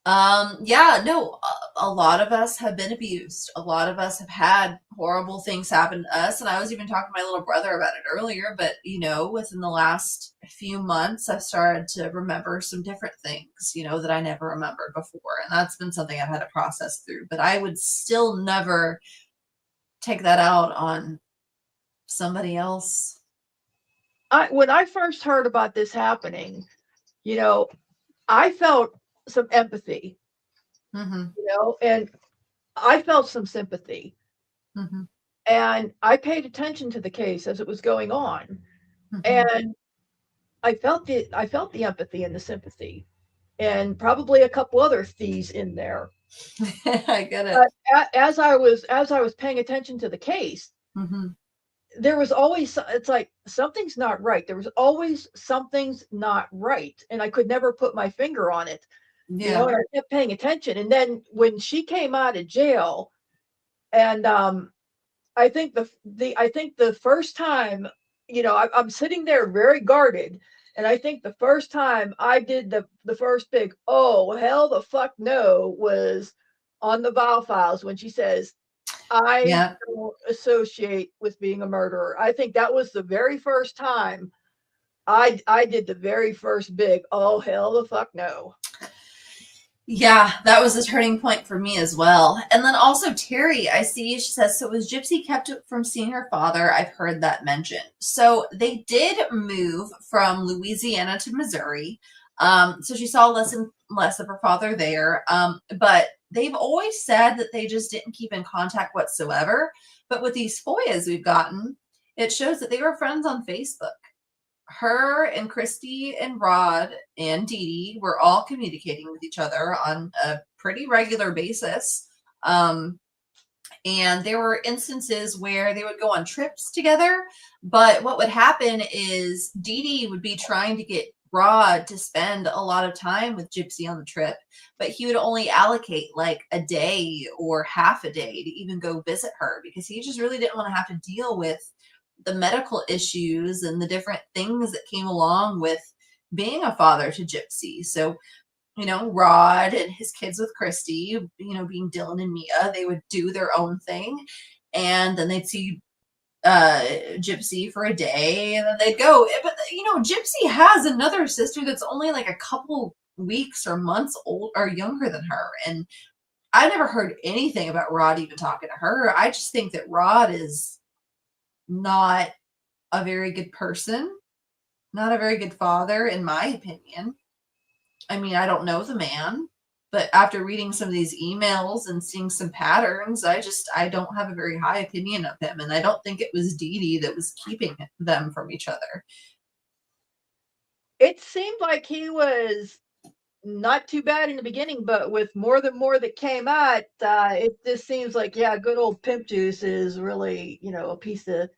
yeah, no, a lot of us have been abused. A lot of us have had horrible things happen to us. And I was even talking to my little brother about it earlier, but you know, within the last few months, I've started to remember some different things, you know, that I never remembered before. And that's been something I've had to process through, but I would still never take that out on somebody else. When I first heard about this happening, you know, I felt some empathy, you know, and I felt some sympathy. And I paid attention to the case as it was going on. And I felt the empathy and the sympathy, and probably a couple other thieves in there. I get it. But as I was paying attention to the case, there was always, it's like something's not right. There was always something's not right, and I could never put my finger on it. You know, and I kept paying attention. And then when she came out of jail, and I think the first time, you know, I'm sitting there very guarded, and I think the first time I did the first big, oh hell the fuck no, was on the Val Files when she says, I don't associate with being a murderer. I think that was the very first time I did the very first big, oh hell the fuck no. Yeah, that was a turning point for me as well. And then also Terry, I see, she says, so was Gypsy kept from seeing her father? I've heard that mentioned. So they did move from Louisiana to Missouri. So she saw less and less of her father there. But they've always said that they just didn't keep in contact whatsoever. But with these FOIAs we've gotten, it shows that they were friends on Facebook. Her and Christy and Rod and Dee Dee were all communicating with each other on a pretty regular basis. And there were instances where they would go on trips together. But what would happen is Dee Dee would be trying to get Rod to spend a lot of time with Gypsy on the trip, but he would only allocate like a day or half a day to even go visit her because he just really didn't want to have to deal with the medical issues and the different things that came along with being a father to Gypsy. So, Rod and his kids with Christy, being Dylan and Mia, they would do their own thing. And then they'd see Gypsy for a day and then they'd go. But, Gypsy has another sister that's only like a couple weeks or months old or younger than her. And I never heard anything about Rod even talking to her. I just think that Rod is not a very good person, not a very good father, in my opinion. I mean, I don't know the man, but after reading some of these emails and seeing some patterns, I don't have a very high opinion of him. And I don't think it was Dee Dee that was keeping them from each other. It seemed like he was not too bad in the beginning, but with more that came out, it just seems like, yeah, good old pimp juice is really, a piece of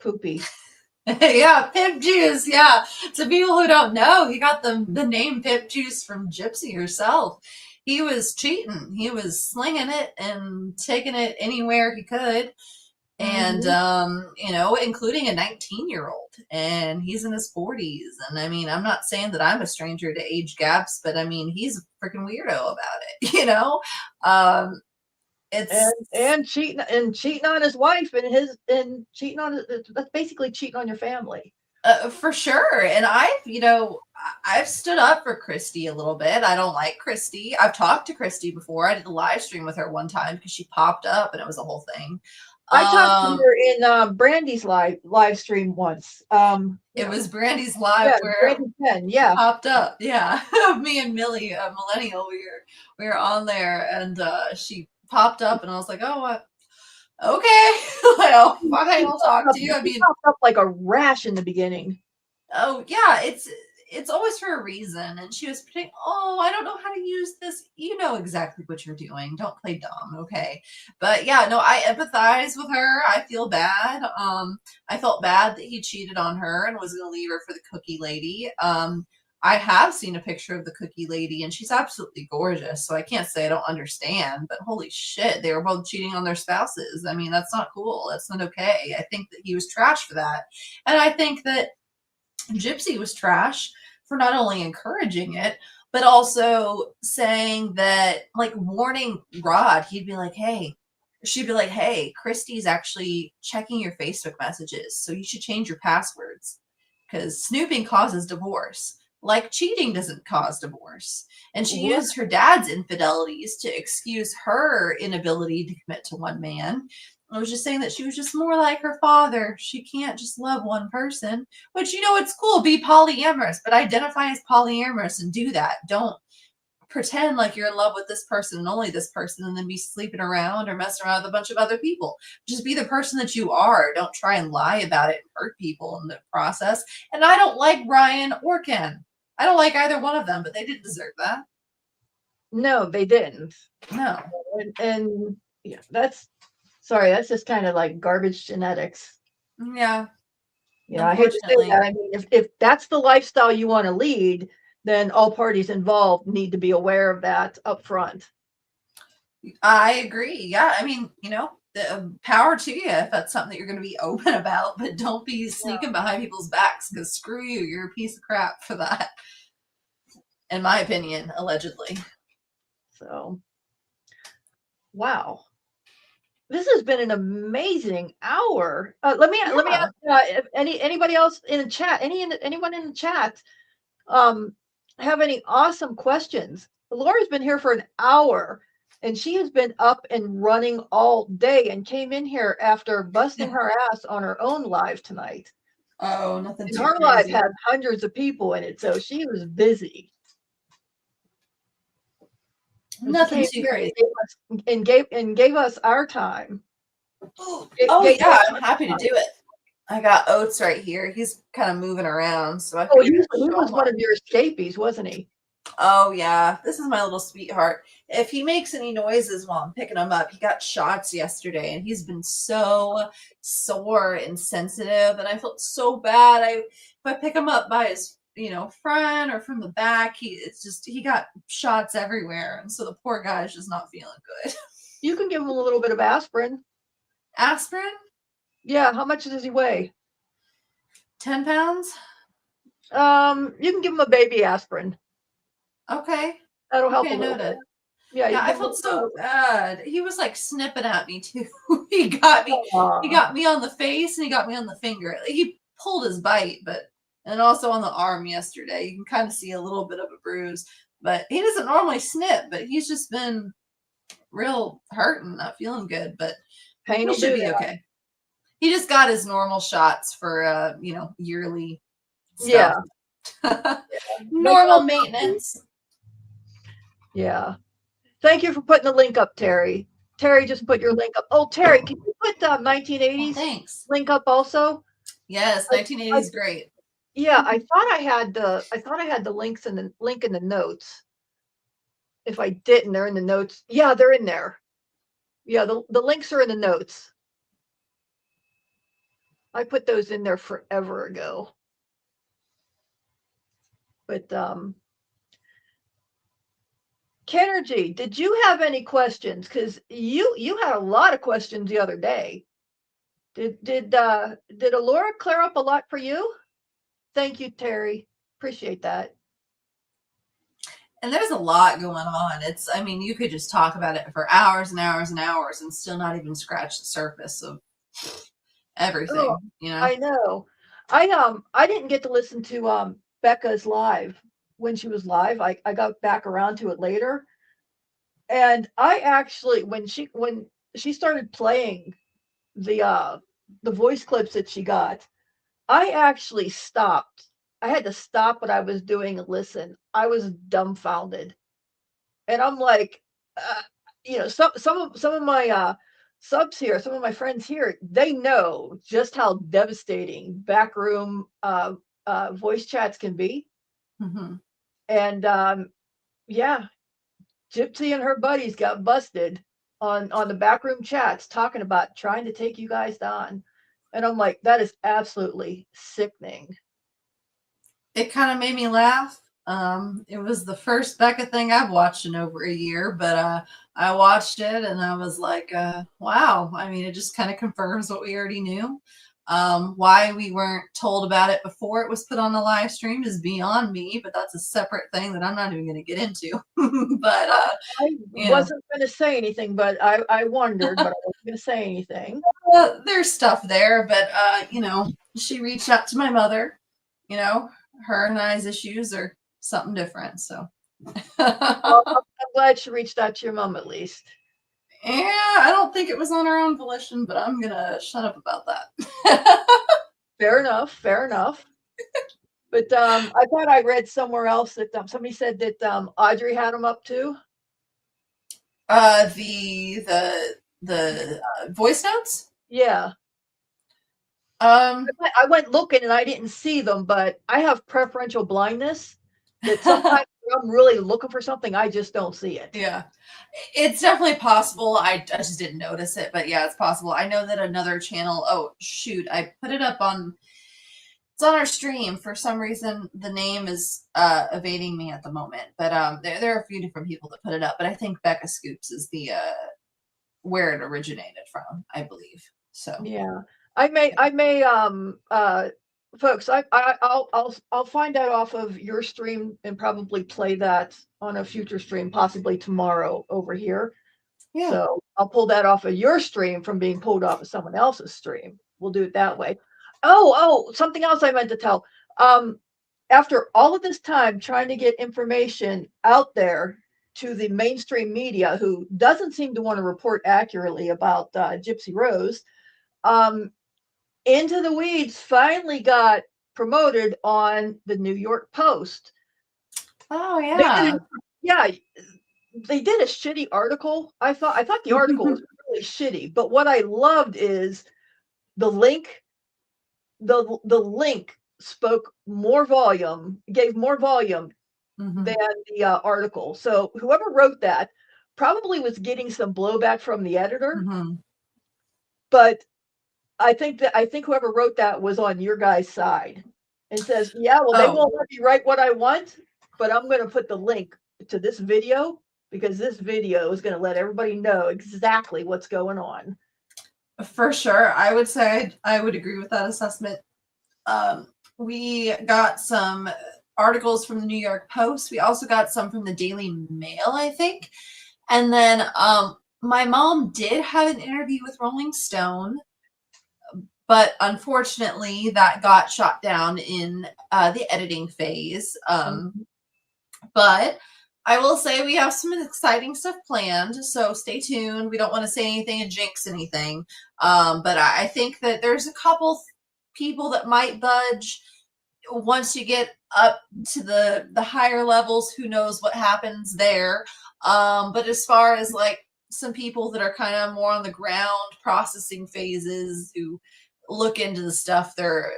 poopy. Yeah, Pimp Juice. Yeah. To people who don't know, he got the name Pimp Juice from Gypsy herself. He was cheating. He was slinging it and taking it anywhere he could. And, including a 19-year-old. And he's in his 40s. And I mean, I'm not saying that I'm a stranger to age gaps, but I mean, he's a freaking weirdo about it, It's and cheating on his wife and cheating on that's basically cheating on your family. For sure. And I've stood up for Christy a little bit. I don't like Christy. I've talked to Christy before. I did a live stream with her one time because she popped up and it was a whole thing. I talked to her in Brandy's live stream once. It was Brandy's live where Brandy 10, yeah, popped up. Yeah. Me and Millie, a millennial, we were on there and she popped up and I was like, oh, okay. Well, fine, I'll talk to you. I mean, popped up like a rash in the beginning. Oh yeah, it's always for a reason. And she was pretending, oh, I don't know how to use this. You know exactly what you're doing. Don't play dumb, okay? But yeah, no, I empathize with her. I feel bad. I felt bad that he cheated on her and was gonna leave her for the cookie lady. I have seen a picture of the cookie lady and she's absolutely gorgeous. So I can't say I don't understand, but holy shit, they were both cheating on their spouses. I mean, that's not cool. That's not okay. I think that he was trash for that. And I think that Gypsy was trash for not only encouraging it, but also saying that, like, warning Rod. He'd be like, hey, she'd be like, hey, Christy's actually checking your Facebook messages, so you should change your passwords because snooping causes divorce. Like cheating doesn't cause divorce. And she used her dad's infidelities to excuse her inability to commit to one man. I was just saying that she was just more like her father. She can't just love one person, which, it's cool. Be polyamorous, but identify as polyamorous and do that. Don't pretend like you're in love with this person and only this person and then be sleeping around or messing around with a bunch of other people. Just be the person that you are. Don't try and lie about it and hurt people in the process. And I don't like Ryan or Ken. I don't like either one of them, but they didn't deserve that. No, they didn't. No. And yeah, that's just kind of like garbage genetics. Yeah. Yeah, I hate to say that. I mean, if that's the lifestyle you want to lead, then all parties involved need to be aware of that up front. I agree. Yeah. I mean, the power to you if that's something that you're going to be open about, but don't be sneaking behind people's backs because screw you. You're a piece of crap for that. In my opinion, allegedly. So, wow. This has been an amazing hour. Let me ask if anybody else in the chat, anyone in the chat, have any awesome questions Laura's been here for an hour, and she has been up and running all day and came in here after busting her ass on her own live tonight. Oh, nothing And too her live crazy. had hundreds of people in it, so she was busy. Nothing too crazy. And gave us our time. Oh yeah, I'm happy to do it. I got Oates right here. He's kind of moving around, so I he was one of your escapees, wasn't he? Oh yeah, this is my little sweetheart. If he makes any noises while I'm picking him up, he got shots yesterday, and he's been so sore and sensitive, and I felt so bad. If I pick him up by his front or from the back, he got shots everywhere, and so the poor guy is just not feeling good. You can give him a little bit of aspirin. Aspirin? Yeah. How much does he weigh? 10 pounds. You can give him a baby aspirin. Okay. That'll help a little bit. Yeah, I felt so bad. He was like snipping at me too. He got me on the face and he got me on the finger. He pulled his bite, and also on the arm yesterday. You can kind of see a little bit of a bruise, but he doesn't normally snip, but he's just been real hurting, not feeling good, but pain he should be okay. He just got his normal shots for yearly stuff. Yeah. Normal maintenance. Yeah. Thank you for putting the link up, Terry. Terry just put your link up. Oh, Terry, can you put the 1980s link up also? Yes, 1980s is great. Yeah, I thought I had the links in the link in the notes. If I didn't, they're in the notes. Yeah, they're in there. Yeah, the links are in the notes. I put those in there forever ago. But Kenergy, did you have any questions? Because you had a lot of questions the other day. Did Alaura clear up a lot for you? Thank you, Terry. Appreciate that. And there's a lot going on. You could just talk about it for hours and hours and hours and still not even scratch the surface of everything. Oh, I know. I didn't get to listen to Becca's live when she was live. I got back around to it later. And I actually when she started playing the voice clips that she got, I actually stopped. I had to stop what I was doing and listen. I was dumbfounded. And I'm like, some of my subs here, some of my friends here, they know just how devastating backroom voice chats can be. Mm-hmm. And yeah, Gypsy and her buddies got busted on the backroom chats talking about trying to take you guys down. And I'm like, that is absolutely sickening. It kind of made me laugh. It was the first Becca thing I've watched in over a year, but I watched it and I was like, wow. It just kind of confirms what we already knew. Why we weren't told about it before it was put on the live stream is beyond me, but that's a separate thing that I'm not even going to get into. But I wasn't going to say anything, but I wondered, but I wasn't going to say anything. There's stuff there, but she reached out to my mother. Her and I's issues are something different. So well, I'm glad she reached out to your mom at least. Yeah, I don't think it was on her own volition, but I'm gonna shut up about that. Fair enough. But I thought I read somewhere else that somebody said that Audrey had them up too. The voice notes. Yeah. I went looking and I didn't see them, but I have preferential blindness that sometimes I'm really looking for something, I just don't see it. Yeah, it's definitely possible. I just didn't notice it, but yeah, it's possible. I know that another channel, oh shoot, I put it up on, it's on our stream. For some reason, the name is evading me at the moment, but there are a few different people that put it up, but I think Becca Scoops is the where it originated from, I believe. So yeah. I may folks, I'll find out off of your stream and probably play that on a future stream, possibly tomorrow over here. Yeah. So I'll pull that off of your stream from being pulled off of someone else's stream. We'll do it that way. Oh, something else I meant to tell. After all of this time trying to get information out there, to the mainstream media, who doesn't seem to want to report accurately about Gypsy Rose, Into the Weeds finally got promoted on the New York Post. Oh yeah. They did a shitty article. I thought the article was really shitty, but what I loved is the link. The link spoke more volume, gave more volume than the article. So whoever wrote that probably was getting some blowback from the editor, but I think whoever wrote that was on your guys' side and says, yeah, well, they won't let me write what I want, but I'm going to put the link to this video because this video is going to let everybody know exactly what's going on. For sure. I would say I would agree with that assessment. We got some articles from the New York Post. We also got some from the Daily Mail, I think. And then my mom did have an interview with Rolling Stone, but unfortunately that got shot down in the editing phase. But I will say we have some exciting stuff planned, so stay tuned. We don't want to say anything and jinx anything, but I think that there's a couple people that might budge once you get up to the higher levels. Who knows what happens there? But as far as like some people that are kind of more on the ground processing phases who look into the stuff, they're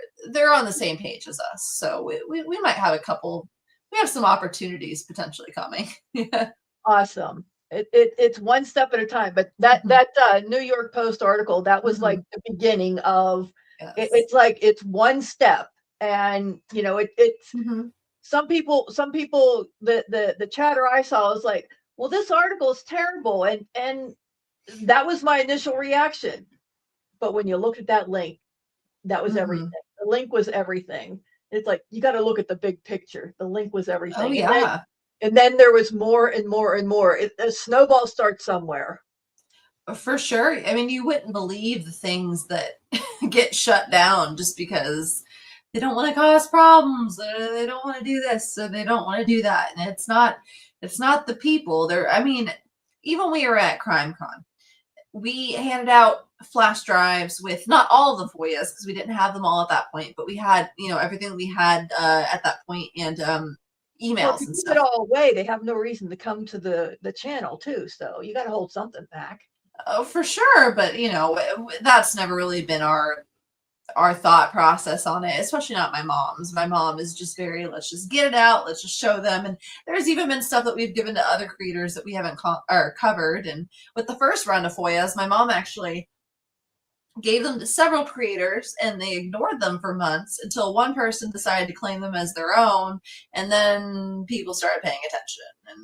on the same page as us. So we might have a couple. We have some opportunities potentially coming. Awesome. It's one step at a time, but that New York Post article, that was like the beginning of it's like it's one step, and you know it's some people the chatter I saw was like, well, this article is terrible, and that was my initial reaction. But when you look at that link, that was everything. The link was everything. It's like, you got to look at the big picture. The link was everything. Oh, yeah. And then there was more and more and more. A snowball starts somewhere. For sure. I mean, you wouldn't believe the things that get shut down just because they don't want to cause problems. They don't want to do this, so they don't want to do that. And it's not the people. I mean, even when we were at CrimeCon, we handed out flash drives with not all of the FOIAs because we didn't have them all at that point, but we had, everything we had at that point, and emails and stuff. It all away. They have no reason to come to the channel too. So you got to hold something back. Oh, for sure. But that's never really been our thought process on it, especially not my mom's. My mom is just very, let's just get it out, let's just show them. And there's even been stuff that we've given to other creators that we haven't covered. And with the first round of FOIAs, my mom actually gave them to several creators and they ignored them for months until one person decided to claim them as their own, and then people started paying attention and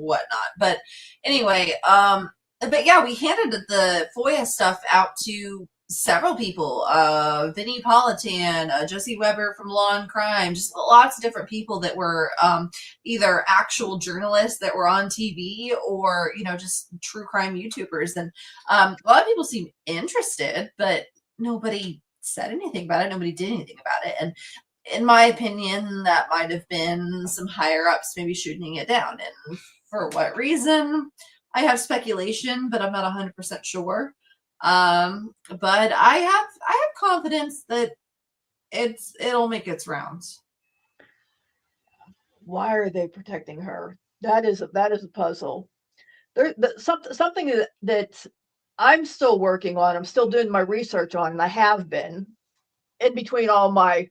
whatnot. But anyway, but yeah, we handed the FOIA stuff out to several people, Vinnie Politan, Josie Weber from Law and Crime, just lots of different people that were either actual journalists that were on TV or, just true crime YouTubers. And a lot of people seemed interested, but nobody said anything about it. Nobody did anything about it. And in my opinion, that might have been some higher ups maybe shooting it down. And for what reason? I have speculation, but I'm not 100% sure. But I have confidence that it'll make its rounds. Why are they protecting her? That is a puzzle. Something that I'm still working on. I'm still doing my research on, and I have been in between all my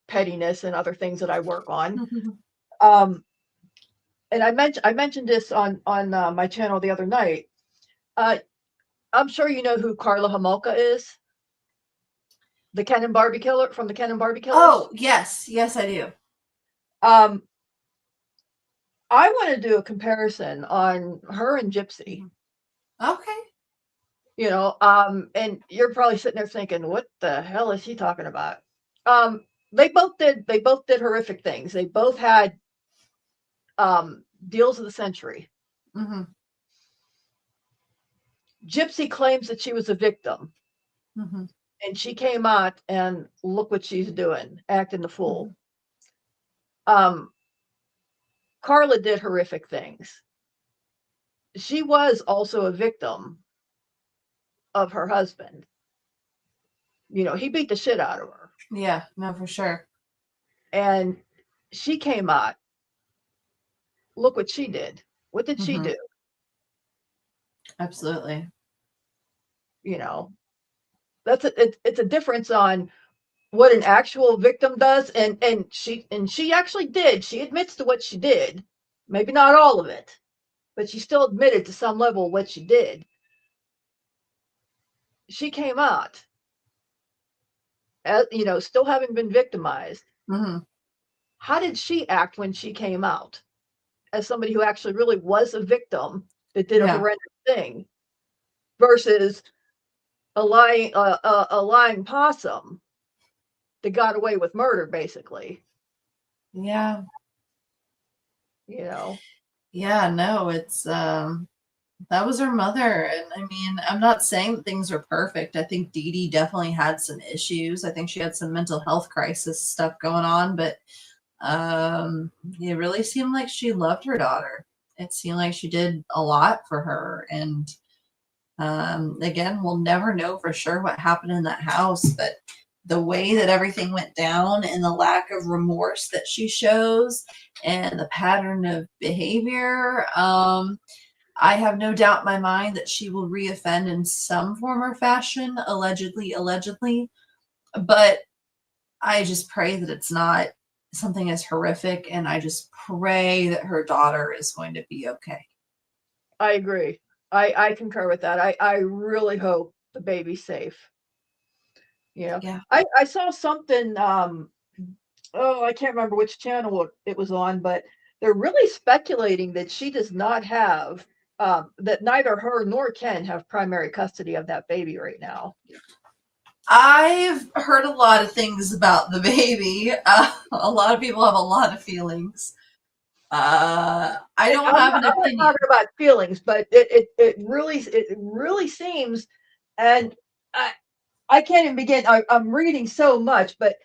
pettiness and other things that I work on. And I mentioned this on my channel the other night. I'm sure you know who Karla Homolka is. The Ken and Barbie killer from the Ken and Barbie Killers. Oh, yes, I do. I want to do a comparison on her and Gypsy. Okay. And you're probably sitting there thinking, what the hell is he talking about? They both did horrific things. They both had deals of the century. Gypsy claims that she was a victim. And she came out and look what she's doing, acting the fool. Karla did horrific things. she was also a victim of her husband. You know, he beat the shit out of her. Yeah, no, for sure. And she came out. Look what she did. What did she Mhm. do? Absolutely. You know, it's a difference on what an actual victim does, and she actually did. She admits to what she did. Maybe not all of it, but she still admitted to some level what she did. She came out, as, you know, still having been victimized. Hmm. How did she act when she came out as somebody who actually really was a victim that did a Yeah. horrendous thing versus a lying possum that got away with murder, basically? Yeah. You know, Yeah, no, it's that was her mother. And I mean, I'm not saying that things are perfect. I think Dee Dee definitely had some issues. I think she had some mental health crisis stuff going on, but it really seemed like she loved her daughter. It seemed like she did a lot for her. And again, we'll never know for sure what happened in that house, but the way that everything went down and the lack of remorse that she shows and the pattern of behavior, I have no doubt in my mind that she will reoffend in some form or fashion, allegedly, but I just pray that it's not something as horrific, and I just pray that her daughter is going to be okay. I agree. I concur with that. I really hope the baby's safe. You know, Yeah. I saw something. Oh, I can't remember which channel it was on, but they're really speculating that she does not have, that neither her nor Ken have primary custody of that baby right now. I've heard a lot of things about the baby. A lot of people have a lot of feelings. I don't have an I'm not opinion. talking about feelings, but it really seems, and I can't even begin. I'm reading so much, but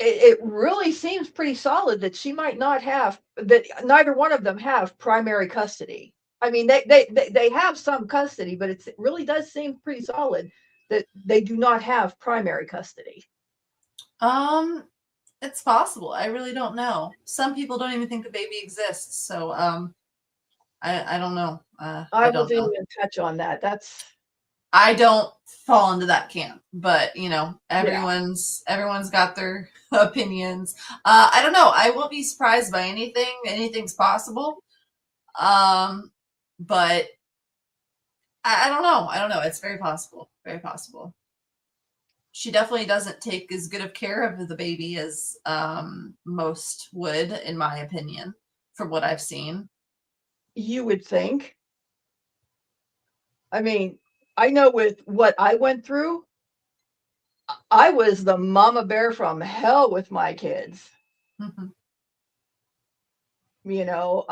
it really seems pretty solid that she might not have, that neither one of them have primary custody. I mean, they have some custody, but it really does seem pretty solid that they do not have primary custody. Um, it's possible. I really don't know. Some people don't even think the baby exists. So, I don't know. I I don't wasn't know. even touch on that. That's I don't fall into that camp, but you know, yeah. everyone's got their opinions. I don't know. I won't be surprised by anything. Anything's possible. But I don't know. I don't know. It's very possible. Very possible. She definitely doesn't take as good of care of the baby as most would, in my opinion, from what I've seen. You would think. I mean, I know with what I went through, I was the mama bear from hell with my kids. Mhm. You know,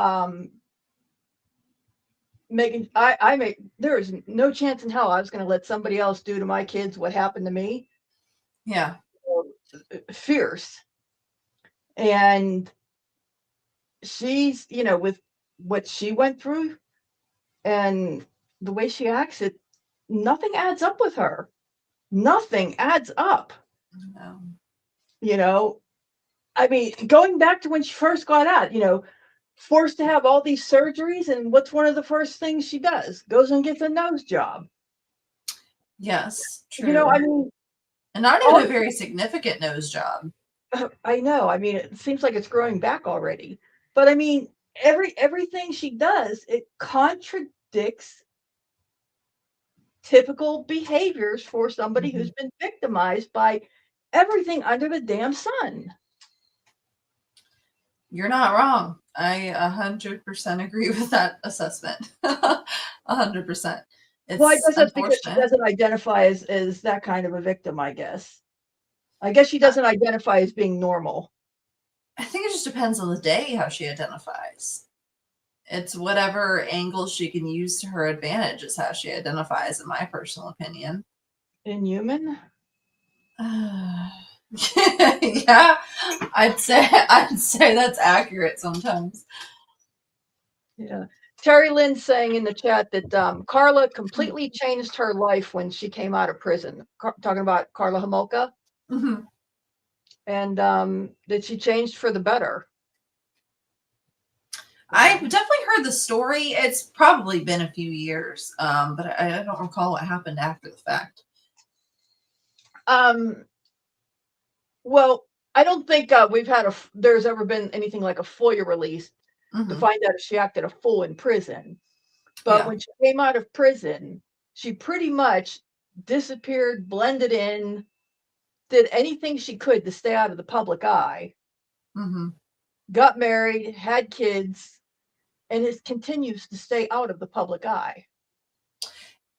making I make there is no chance in hell I was going to let somebody else do to my kids what happened to me. Yeah. Fierce. And she's, you know, with what she went through and the way she acts, it nothing adds up with her. Nothing adds up. No. You know, I mean, going back to when she first got out, you know, forced to have all these surgeries, and what's one of the first things she does? Goes and gets a nose job. Yes, You know, true. I mean, And not even all, a very significant nose job. I know. I mean, it seems like it's growing back already. But I mean, everything she does, it contradicts typical behaviors for somebody who's Mhm. been victimized by everything under the damn sun. You're not wrong. I 100% agree with that assessment. 100%. Well, I It's guess that's because she unfortunate. doesn't identify as that kind of a victim, I guess. I guess she doesn't identify as being normal. I think it just depends on the day how she identifies. It's whatever angle she can use to her advantage is how she identifies, in my personal opinion. Inhuman? Yeah, I'd say that's accurate sometimes. Yeah. Terry Lynn's saying in the chat that Carla completely changed her life when she came out of prison. Talking about Carla Homolka. Mm-hmm. And that she changed for the better. I've definitely heard the story. It's probably been a few years, but I don't recall what happened after the fact. Well, I don't think there's ever been anything like a FOIA release to find out if she acted a fool in prison. But when she came out of prison, she pretty much disappeared, blended in, did anything she could to stay out of the public eye. Got married, had kids, and it continues to stay out of the public eye.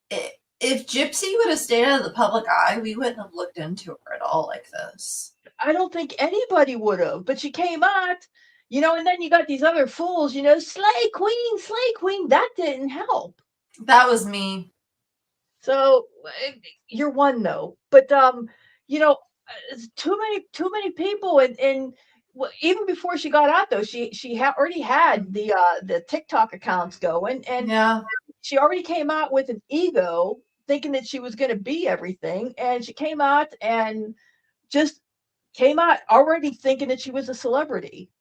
If Gypsy would have stayed out of the public eye, we wouldn't have looked into her at all like this. I don't think anybody would have, but she came out, and then you got these other fools, slay queen. That didn't help. That was me. So you're one though, but too many people, and even before she got out though, she already had the TikTok accounts going, and she already came out with an ego, thinking that she was going to be everything, and she came out and just came out already thinking that she was a celebrity,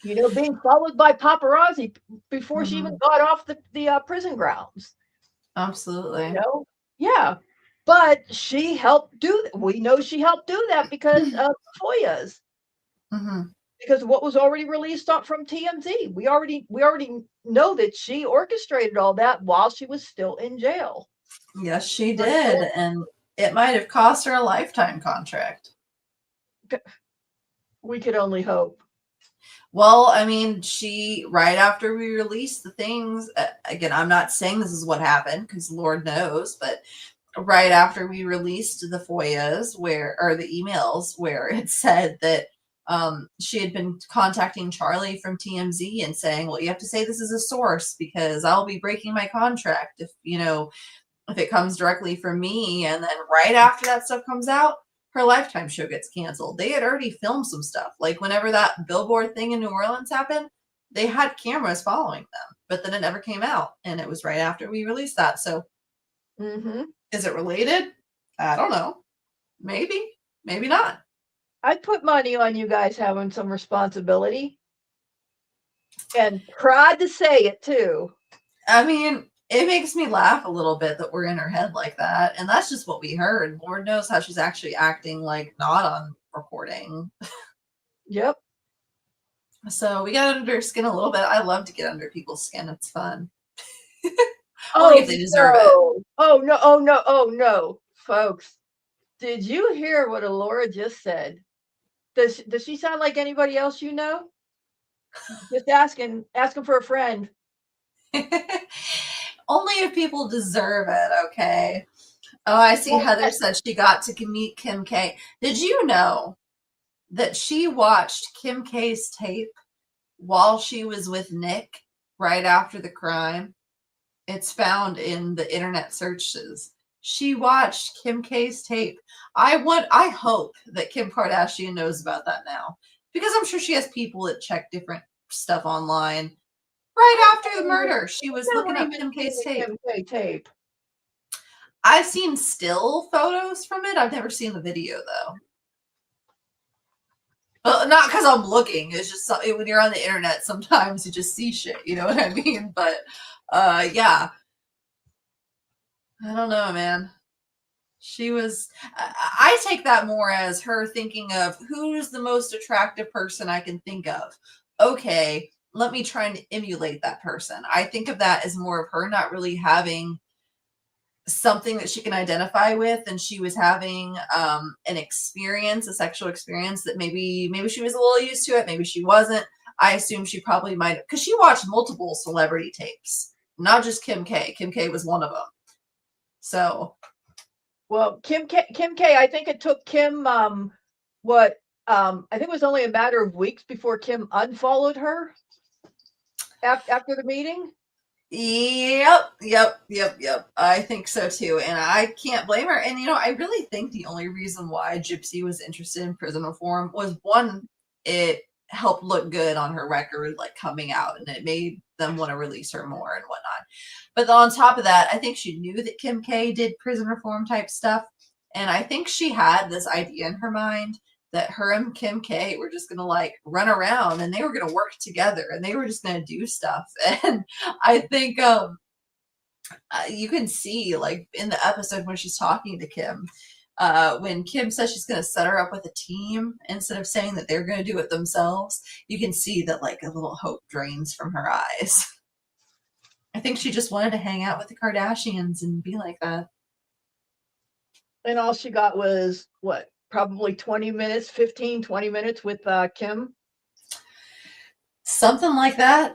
being followed by paparazzi before she even got off the prison grounds. Absolutely. Yeah. But she helped do that. We know she helped do that because of FOIAs. Because of what was already released from TMZ. We already know that she orchestrated all that while she was still in jail. Yes, she did. And it might have cost her a lifetime contract. We could only hope. Well, I mean, right after we released the things, again, I'm not saying this is what happened because Lord knows, but right after we released the FOIAs or the emails where it said that she had been contacting Charlie from TMZ and saying, well, you have to say this is a source because I'll be breaking my contract if it comes directly from me. And then right after that stuff comes out, her Lifetime show gets canceled. They had already filmed some stuff. Like whenever that billboard thing in New Orleans happened, they had cameras following them, but then it never came out. And it was right after we released that. So is it related? I don't know. Maybe not. I'd put money on you guys having some responsibility. And proud to say it too. I mean, it makes me laugh a little bit that we're in her head like that. And that's just what we heard. Lord knows how she's actually acting like not on recording. Yep. So we got under her skin a little bit. I love to get under people's skin. It's fun. Only if they deserve it. Oh no. Folks, did you hear what Alaura just said? Does she sound like anybody else you know? Just asking for a friend. Only if people deserve it, okay? Oh, I see Heather said she got to meet Kim K. Did you know that she watched Kim K's tape while she was with Nick right after the crime? It's found in the internet searches. She watched Kim K's tape. I hope that Kim Kardashian knows about that now because I'm sure she has people that check different stuff online. Right after the murder, she was looking up Kim K's tape. I've seen still photos from it. I've never seen the video though. Not because I'm looking. It's just when you're on the internet, sometimes you just see shit. You know what I mean? But yeah. I don't know, man. She was. I take that more as her thinking of who's the most attractive person I can think of. Okay, let me try and emulate that person. I think of that as more of her not really having something that she can identify with, and she was having an experience, a sexual experience that maybe she was a little used to it, maybe she wasn't. I assume she probably might, because she watched multiple celebrity tapes, not just Kim K. Kim K was one of them. So, well, Kim K. I think it took Kim I think it was only a matter of weeks before Kim unfollowed her after the meeting. Yep. I think so too. And I can't blame her. And, I really think the only reason why Gypsy was interested in prison reform was one, it helped look good on her record, like coming out, and it made them want to release her more and whatnot. But on top of that, I think she knew that Kim K did prison reform type stuff. And I think she had this idea in her mind that her and Kim K were just going to like run around and they were going to work together and they were just going to do stuff. And I think you can see like in the episode when she's talking to Kim, when Kim says she's going to set her up with a team instead of saying that they're going to do it themselves, you can see that like a little hope drains from her eyes. I think she just wanted to hang out with the Kardashians and be like that. And all she got was what? Probably 20 minutes, 15, 20 minutes with Kim. Something like that.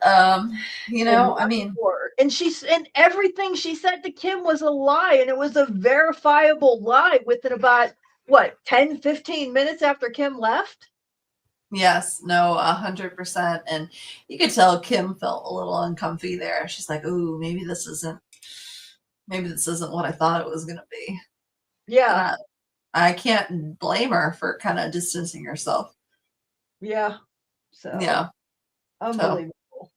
You know, I mean, and everything she said to Kim was a lie, and it was a verifiable lie within about what, 10, 15 minutes after Kim left. Yes, no, 100%. And you could tell Kim felt a little uncomfy there. She's like, "Ooh, maybe this isn't what I thought it was gonna be." Yeah. I can't blame her for kind of distancing herself. Yeah. So yeah. Unbelievable. So,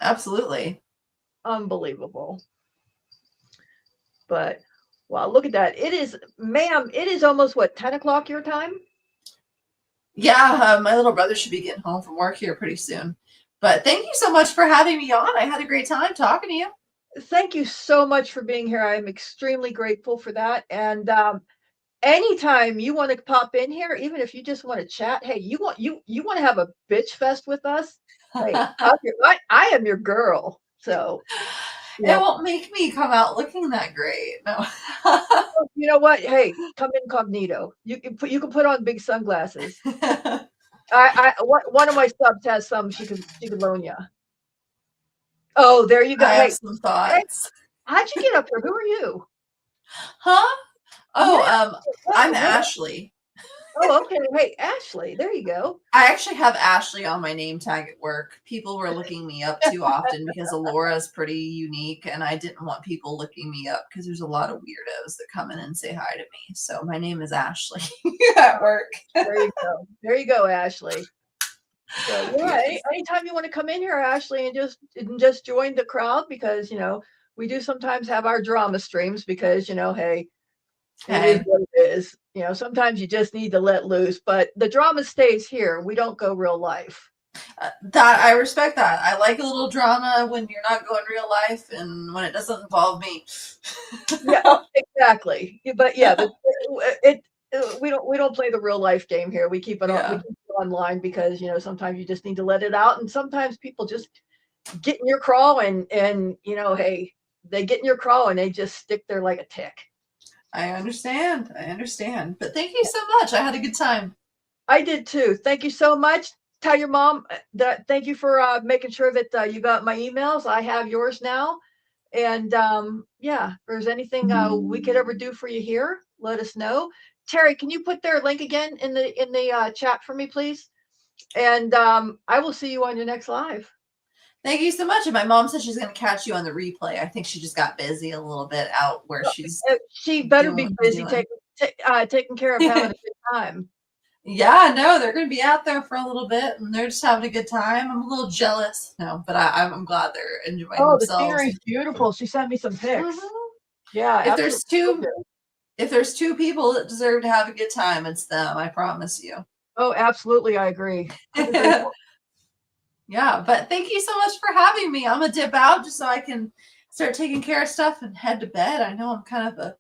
absolutely. Unbelievable. But wow, look at that. It is, ma'am, it is almost what, 10 o'clock your time? Yeah, my little brother should be getting home from work here pretty soon. But thank you so much for having me on. I had a great time talking to you. Thank you so much for being here. I'm extremely grateful for that. And anytime you want to pop in here, even if you just want to chat, hey, you want to have a bitch fest with us? Hey, I am your girl. So it won't make me come out looking that great. No. You know what? Hey, come incognito. You can put on big sunglasses. One of my subs has some. She could loan you. Oh, there you go. I hey, have some thoughts. How'd you get up here? Who are you? Huh? Oh, yeah. I'm Ashley. Oh, okay. Hey, Ashley. There you go. I actually have Ashley on my name tag at work. People were looking me up too often because Alaura is pretty unique, and I didn't want people looking me up because there's a lot of weirdos that come in and say hi to me. So my name is Ashley at work. There you go. There you go, Ashley. So yeah, anytime you want to come in here, Ashley, and just join the crowd, because we do sometimes have our drama streams, because hey, it is what it is. Sometimes you just need to let loose, but the drama stays here. We don't go real life. That I respect that. I like a little drama when you're not going real life and when it doesn't involve me. Yeah, exactly. But we don't play the real life game here. We keep it on. We keep it online because sometimes you just need to let it out, and sometimes people just get in your crawl, and hey, they get in your crawl and they just stick there like a tick. I understand. But thank you so much. I had a good time. I did too. Thank you so much. Tell your mom that thank you for making sure that you got my emails. I have yours now. And if there's anything we could ever do for you here, let us know. Terry, can you put their link again in the chat for me, please? And I will see you on your next live. Thank you so much. And my mom said she's going to catch you on the replay. I think she just got busy a little bit out where she's. She better be busy taking care of having a good time. Yeah, no, they're going to be out there for a little bit, and they're just having a good time. I'm a little jealous, but I'm glad they're enjoying themselves. The scenery's beautiful. She sent me some pics. Yeah, if there's two people that deserve to have a good time, it's them. I promise you. Oh, absolutely, I agree. Yeah, but thank you so much for having me. I'm gonna dip out just so I can start taking care of stuff and head to bed. I know I'm kind of a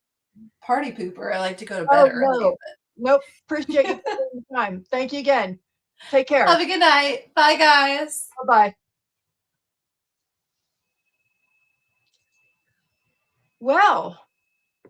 party pooper. I like to go to bed early. But... Nope. Appreciate you taking the time. Thank you again. Take care. Have a good night. Bye, guys. Bye-bye. Well,